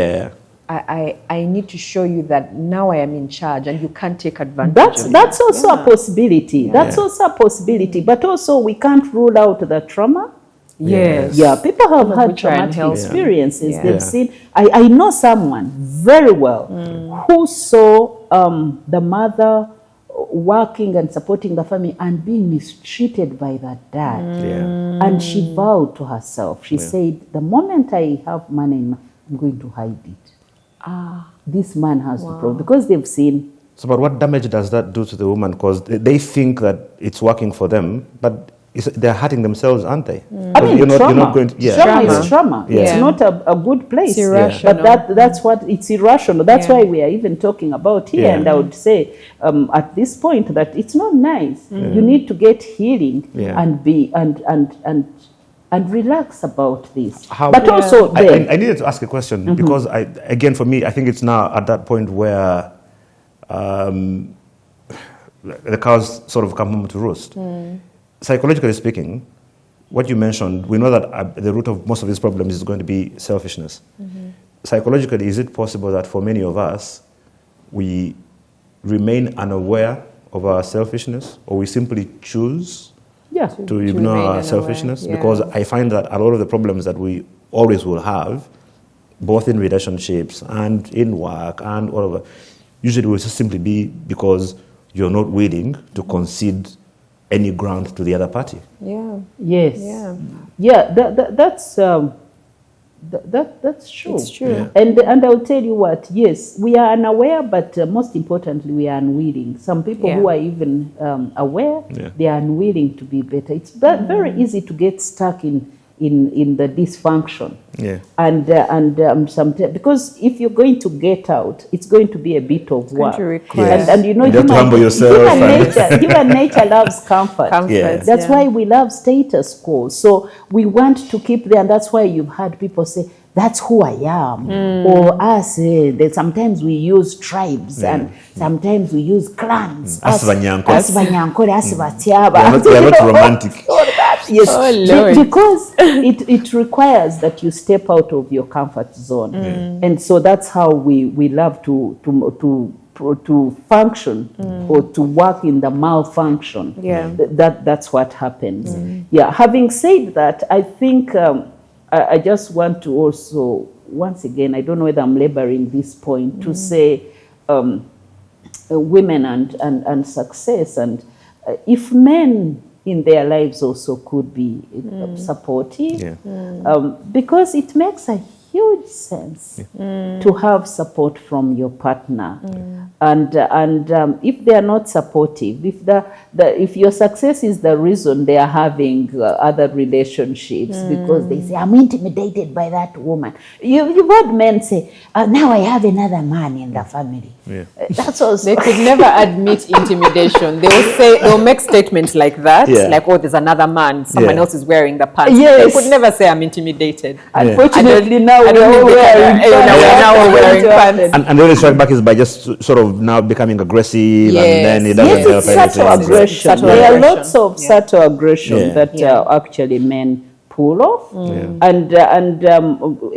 I need to show you that now I am in charge and you can't take advantage of it. That's also a possibility. That's also a possibility. But also we can't rule out the trauma. Yes. Yeah, people have had traumatic experiences. They've seen. I know someone very well who saw the mother working and supporting the family and being mistreated by the dad. And she vowed to herself. She said, the moment I have money, I'm going to hide it. this man has to prove, because they've seen. So, but what damage does that do to the woman? Because they think that it's working for them, but they're hurting themselves, aren't they? I mean, you're trauma. not going to, Trauma is trauma. Yeah. It's not a good place. It's irrational. But that's what, it's irrational. That's why we are even talking about here. Yeah. And I would say at this point that it's not nice. You need to get healing and be and relax about this. But also, I needed to ask a question because again, for me, I think it's now at that point where the cows sort of come home to roost. Psychologically speaking, what you mentioned, we know that the root of most of these problems is going to be selfishness. Psychologically, is it possible that for many of us, we remain unaware of our selfishness, or we simply choose to ignore our selfishness? Because I find that a lot of the problems that we always will have, both in relationships and in work and whatever, usually will just simply be because you're not willing to concede any ground to the other party. Yes. That's true. It's true. And I'll tell you what, yes, we are unaware, but most importantly, we are unwilling. Some people who are even aware, they are unwilling to be better. It's very easy to get stuck in the dysfunction. And sometimes, because if you're going to get out, it's going to be a bit of work. And you know, you have to humble yourself. Human nature loves comfort. That's why we love status quo. So we want to keep there, and that's why you've had people say, that's who I am. Or us, sometimes we use tribes and sometimes we use clans. Us Banyankore, us Batyaba. They are not romantic. Yes, because it requires that you step out of your comfort zone. And so that's how we love to function or to work in the malfunction. That's what happens. Having said that, I think I just want to also, once again, I don't know whether I'm laboring this point, to say women and success, and if men in their lives also could be supportive, because it makes a huge sense to have support from your partner. And if they are not supportive, if your success is the reason they are having other relationships, because they say, I'm intimidated by that woman. You've heard men say, now I have another man in the family. That's also they could never admit intimidation. They'll make statements like that, like, oh, there's another man, someone else is wearing the pants. They could never say, I'm intimidated. Unfortunately, now we're wearing pants. And the only strike back is by just sort of now becoming aggressive, and then it doesn't help anything. Subtle aggression. There are lots of subtle aggression that actually men pull off. And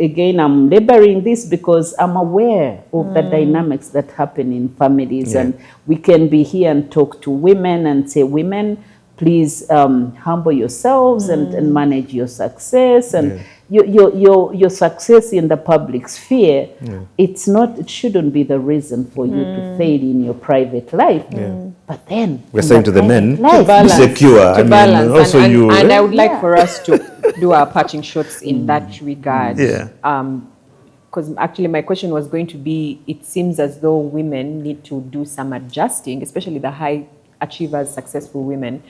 again, I'm laboring this because I'm aware of the dynamics that happen in families, and we can be here and talk to women and say, women, please humble yourselves and manage your success, and your success in the public sphere. It shouldn't be the reason for you to fail in your private life. But then we're saying to the men, be secure. To balance. And I would like for us to do our patching shots in that regard. Because actually my question was going to be, it seems as though women need to do some adjusting, especially the high achievers, successful women,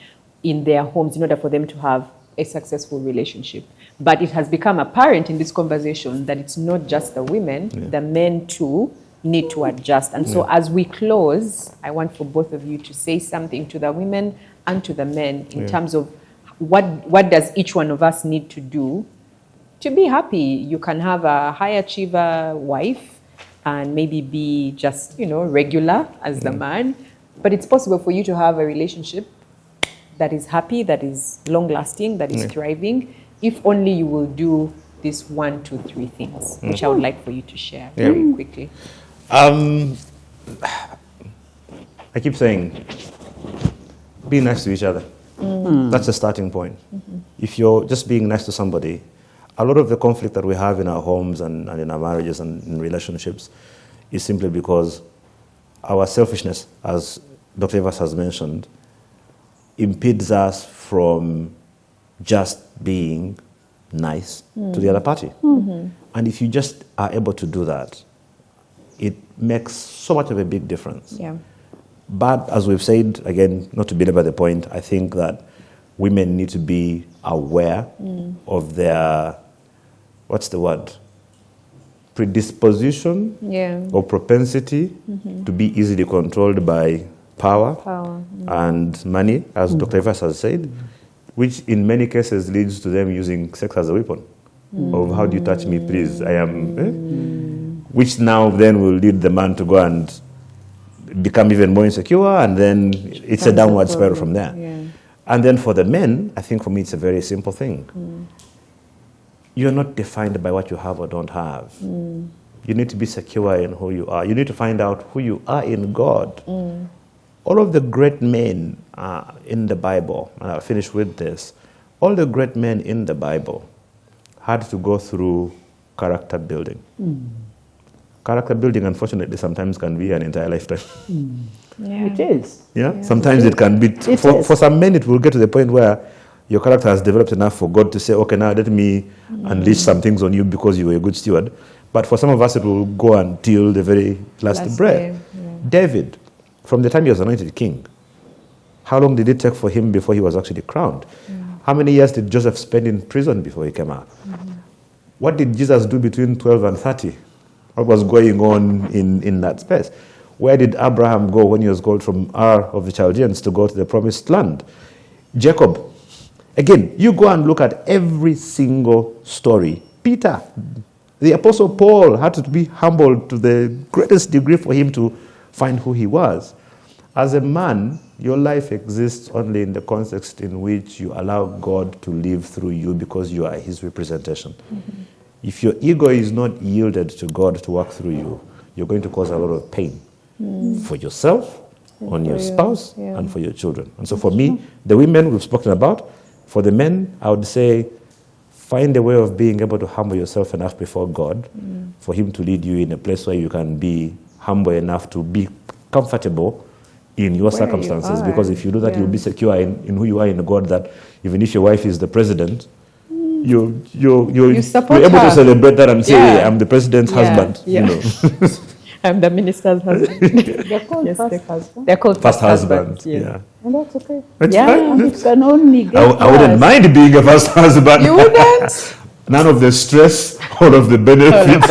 in their homes in order for them to have a successful relationship. But it has become apparent in this conversation that it's not just the women, the men too need to adjust. And so as we close, I want for both of you to say something to the women and to the men in terms of what does each one of us need to do to be happy. You can have a high achiever wife and maybe be just, regular as the man, but it's possible for you to have a relationship that is happy, that is long-lasting, that is thriving, if only you will do these 1, 2, 3 things, which I would like for you to share very quickly. I keep saying, be nice to each other. That's the starting point. If you're just being nice to somebody, a lot of the conflict that we have in our homes and in our marriages and in relationships is simply because our selfishness, as Dr. Evers has mentioned, impedes us from just being nice to the other party. And if you just are able to do that, it makes so much of a big difference. Yeah. But as we've said, again, not to belabor the point, I think that women need to be aware of their, what's the word? Predisposition or propensity to be easily controlled by power. And money, as Dr. Evans has said, which in many cases leads to them using sex as a weapon. Of how do you touch me, please? I am, which now then will lead the man to go and become even more insecure, and then it's a downward spiral from there. And then for the men, I think for me it's a very simple thing. You're not defined by what you have or don't have. You need to be secure in who you are. You need to find out who you are in God. All of the great men in the Bible, and I'll finish with this, all the great men in the Bible had to go through character building. Character building, unfortunately, sometimes can be an entire lifetime. It is. Yeah? Sometimes it can be. For some men, it will get to the point where your character has developed enough for God to say, okay, now let me unleash some things on you because you were a good steward. But for some of us, it will go until the very last breath. David, from the time he was anointed king, how long did it take for him before he was actually crowned? How many years did Joseph spend in prison before he came out? What did Jesus do between 12 and 30? What was going on in that space? Where did Abraham go when he was called from Ur of the Chaldeans to go to the promised land? Jacob. Again, you go and look at every single story. Peter, the Apostle Paul, had to be humbled to the greatest degree for him to find who he was. As a man, your life exists only in the context in which you allow God to live through you because you are his representation. If your ego is not yielded to God to work through you, you're going to cause a lot of pain for yourself, on your spouse, and for your children. And so for me, the women we've spoken about, for the men, I would say, find a way of being able to humble yourself enough before God for him to lead you in a place where you can be humble enough to be comfortable in your circumstances. Because if you do that, you'll be secure in who you are in God, that even if your wife is the president, you're able to celebrate that and say, hey, I'm the president's husband. You know. I'm the minister's husband. They're called first husband. They're called first husband. And that's okay. That's fine. It can only get I wouldn't mind being a first husband. You wouldn't? None of the stress, all of the benefits.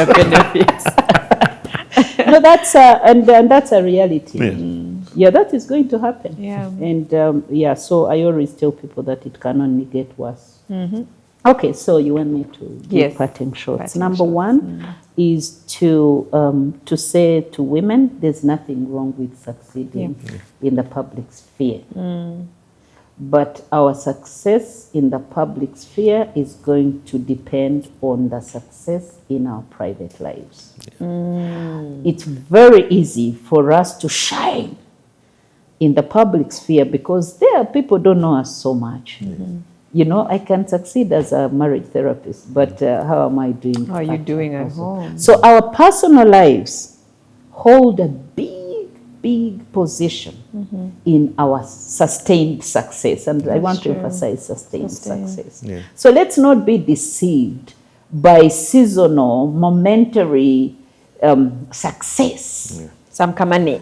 No, that's and that's a reality. Yeah, that is going to happen. And so I always tell people that it can only get worse. Okay, so you want me to give parting shots. Number one is to say to women, there's nothing wrong with succeeding in the public sphere. But our success in the public sphere is going to depend on the success in our private lives. It's very easy for us to shine in the public sphere because there people don't know us so much. You know, I can succeed as a marriage therapist, but how am I doing? How are you doing at home? So our personal lives hold a big position in our sustained success. And I want to emphasize sustained success. So let's not be deceived by seasonal, momentary success. Some kamani.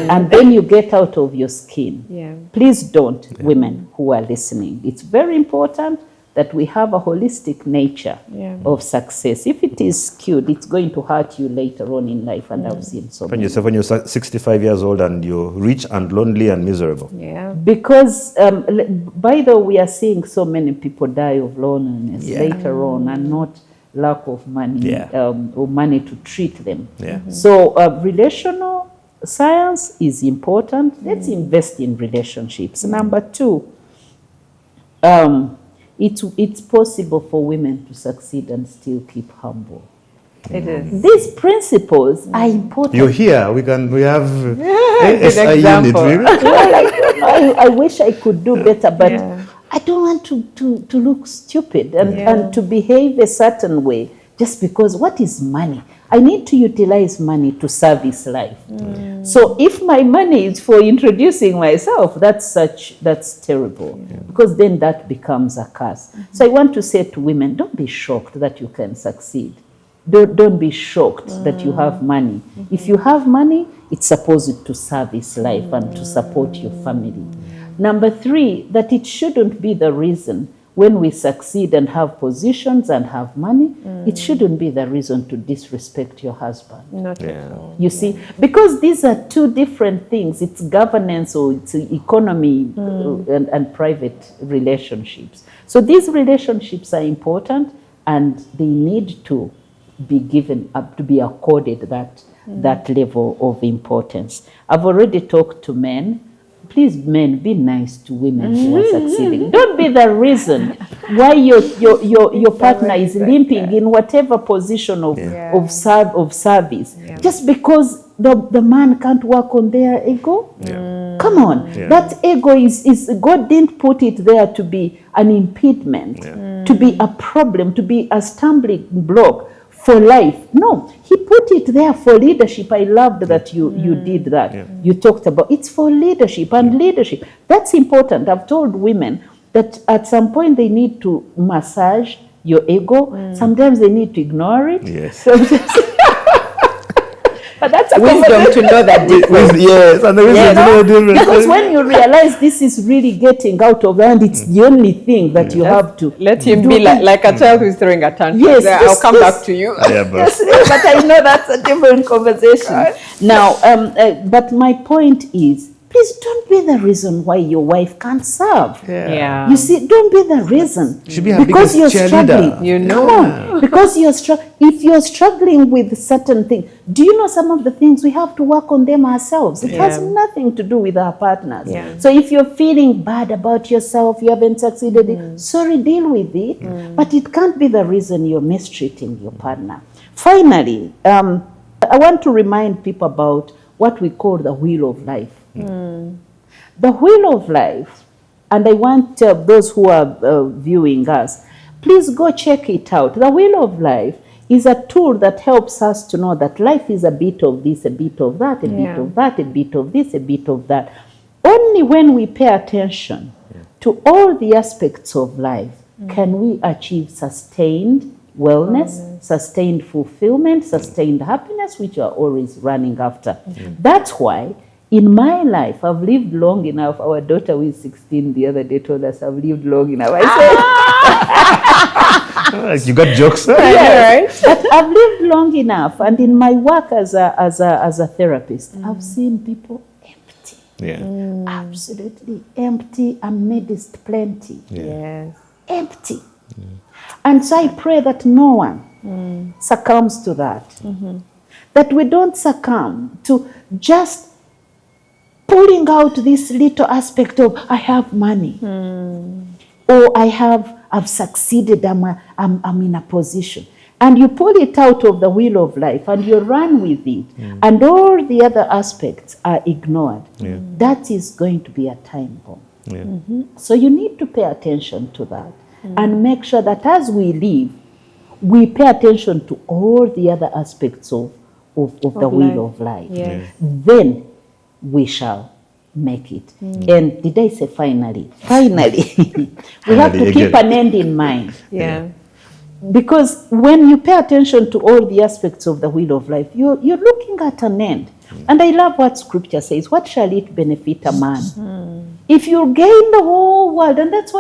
And then you get out of your skin. Please don't, women who are listening. It's very important that we have a holistic nature of success. If it is skewed, it's going to hurt you later on in life, and I've seen so many. When you're 65 years old and you're rich and lonely and miserable. Because, by the way, we are seeing so many people die of loneliness later on, and not lack of money or money to treat them. So relational science is important. Let's invest in relationships. Number two, it's possible for women to succeed and still keep humble. It is. These principles are important. You're here. We have SI unit. I wish I could do better, but I don't want to look stupid and to behave a certain way just because what is money? I need to utilize money to service life. So if my money is for introducing myself, that's terrible because then that becomes a curse. So I want to say to women, don't be shocked that you can succeed don't be shocked that you have money. If you have money, it's supposed to serve its life and to support your family. Number 3, that it shouldn't be the reason when we succeed and have positions and have money, it shouldn't be the reason to disrespect your husband. Not at all. You see, because these are 2 different things. It's governance or it's economy and private relationships. So these relationships are important and they need to be given up, to be accorded that level of importance. I've already talked to men. Please, men, be nice to women who are succeeding. Don't be the reason why your partner is limping in whatever position of service. Just because the man can't work on their ego. Come on. That ego is God didn't put it there to be an impediment, to be a problem, to be a stumbling block for life. No, he put it there for leadership. I loved that you did that. You talked about it's for leadership, and leadership, that's important. I've told women that at some point they need to massage your ego. Sometimes they need to ignore it. Yes. But that's a Wisdom to know that difference. Yes, and the wisdom to know the difference. Because when you realize this is really getting out of hand, it's the only thing that you have to let him be like a child who's throwing a tantrum. Yes, I'll come back to you. Yes, but I know that's a different conversation. Now, but my point is, please don't be the reason why your wife can't serve. Yeah. You see, don't be the reason. Should be her because biggest you're cheerleader. struggling. You know. Come on. Because you're if you're struggling with certain things, do you know some of the things we have to work on them ourselves? It has nothing to do with our partners. So if you're feeling bad about yourself, you haven't succeeded, sorry, deal with it. But it can't be the reason you're mistreating your partner. Finally, I want to remind people about what we call the wheel of life. The wheel of life, and I want those who are viewing us, please go check it out. The wheel of life is a tool that helps us to know that life is a bit of this, a bit of that, a bit of that, a bit of this, a bit of that. Only when we pay attention to all the aspects of life can we achieve sustained wellness, sustained fulfillment, sustained happiness, which we are always running after. That's why in my life, I've lived long enough. Our daughter, who is 16, the other day told us I've lived long enough. I said, you got jokes? Yes, right? But I've lived long enough. And in my work as a therapist, I've seen people empty. Absolutely empty amidst plenty. Yes. Empty. And so I pray that no one succumbs to that. That we don't succumb to just pulling out this little aspect of I have money, or I've succeeded, I'm in a position, and you pull it out of the wheel of life and you run with it, and all the other aspects are ignored. That is going to be a time bomb. So you need to pay attention to that and make sure that as we live, we pay attention to all the other aspects of the wheel of life. Then we shall make it. And did I say finally? Finally. We have to keep an end in mind. Because when you pay attention to all the aspects of the wheel of life, you're looking at an end. And I love what scripture says. What shall it benefit a man? If you gain the whole world, and that's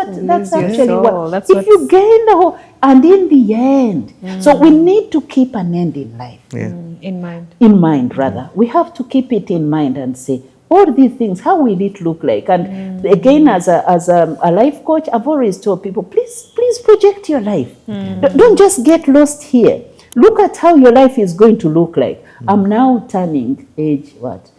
actually what, if you gain the whole, and in the end. So we need to keep an end in life. In mind. In mind, rather. We have to keep it in mind and say, all these things, how will it look like? And again, as a life coach, I've always told people, please project your life. Don't just get lost here. Look at how your life is going to look like. I'm now turning age, what?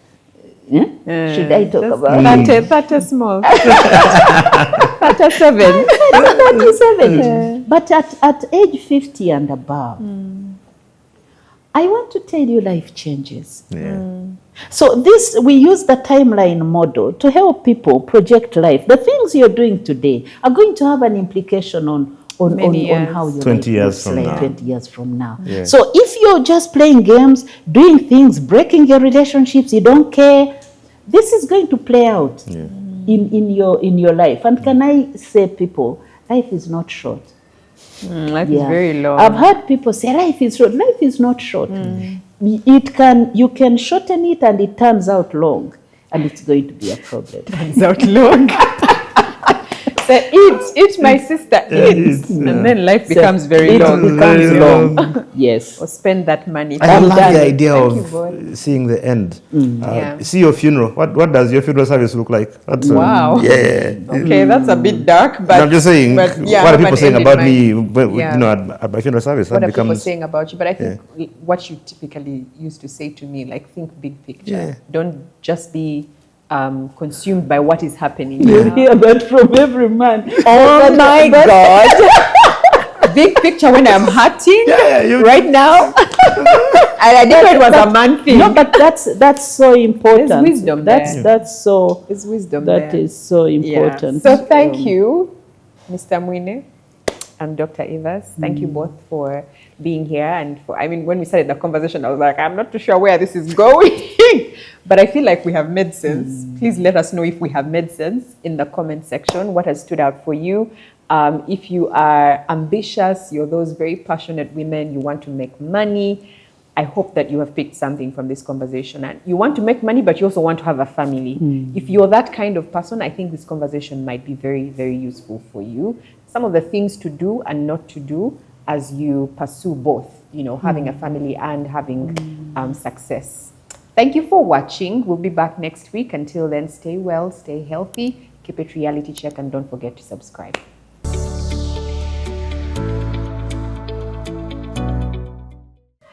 Should I talk about 30 small. 37. 37. But at age 50 and above, I want to tell you life changes. So we use the timeline model to help people project life. The things you're doing today are going to have an implication on how you 20 years from like now. 20 years from now. So if you're just playing games, doing things, breaking your relationships, you don't care, this is going to play out in your life. And can I say, people, life is not short. Life is very long. I've heard people say life is short. Life is not short. You can shorten it and it turns out long, and it's going to be a problem. Turns out long. So eat, my sister, eat. And then life becomes very long. It becomes long. Yes. Or spend that money. I love the idea Thank you, of seeing the end. Yeah. See your funeral. What does your funeral service look like? That's Wow. Yeah. Okay, that's a bit dark, but No, I'm just saying. but yeah, what are have people an saying end in about mind. me? Yeah. You know, at my funeral service, What that are people becomes. saying about you? But I think what you typically used to say to me, like, think big picture. Yeah. Don't just be consumed by what is happening. You hear that from every man. Oh my God. Big picture when I'm hurting right now. And I didn't know it was a man thing. No, but that's so important. There's wisdom there. That's so. There's wisdom That there. is so important. So thank you, Mr. Mwine and Dr. Evers. Thank you both for being here. And for, I mean, when we started the conversation, I was like, I'm not too sure where this is going. But I feel like we have made sense. Please let us know if we have made sense in the comment section. What has stood out for you? If you are ambitious, you're those very passionate women, you want to make money, I hope that you have picked something from this conversation. And you want to make money, but you also want to have a family. If you're that kind of person, I think this conversation might be very, very useful for you. Some of the things to do and not to do as you pursue both, you know, having a family and having success. Thank you for watching. We'll be back next week. Until then, stay well, stay healthy, keep it reality check, and don't forget to subscribe.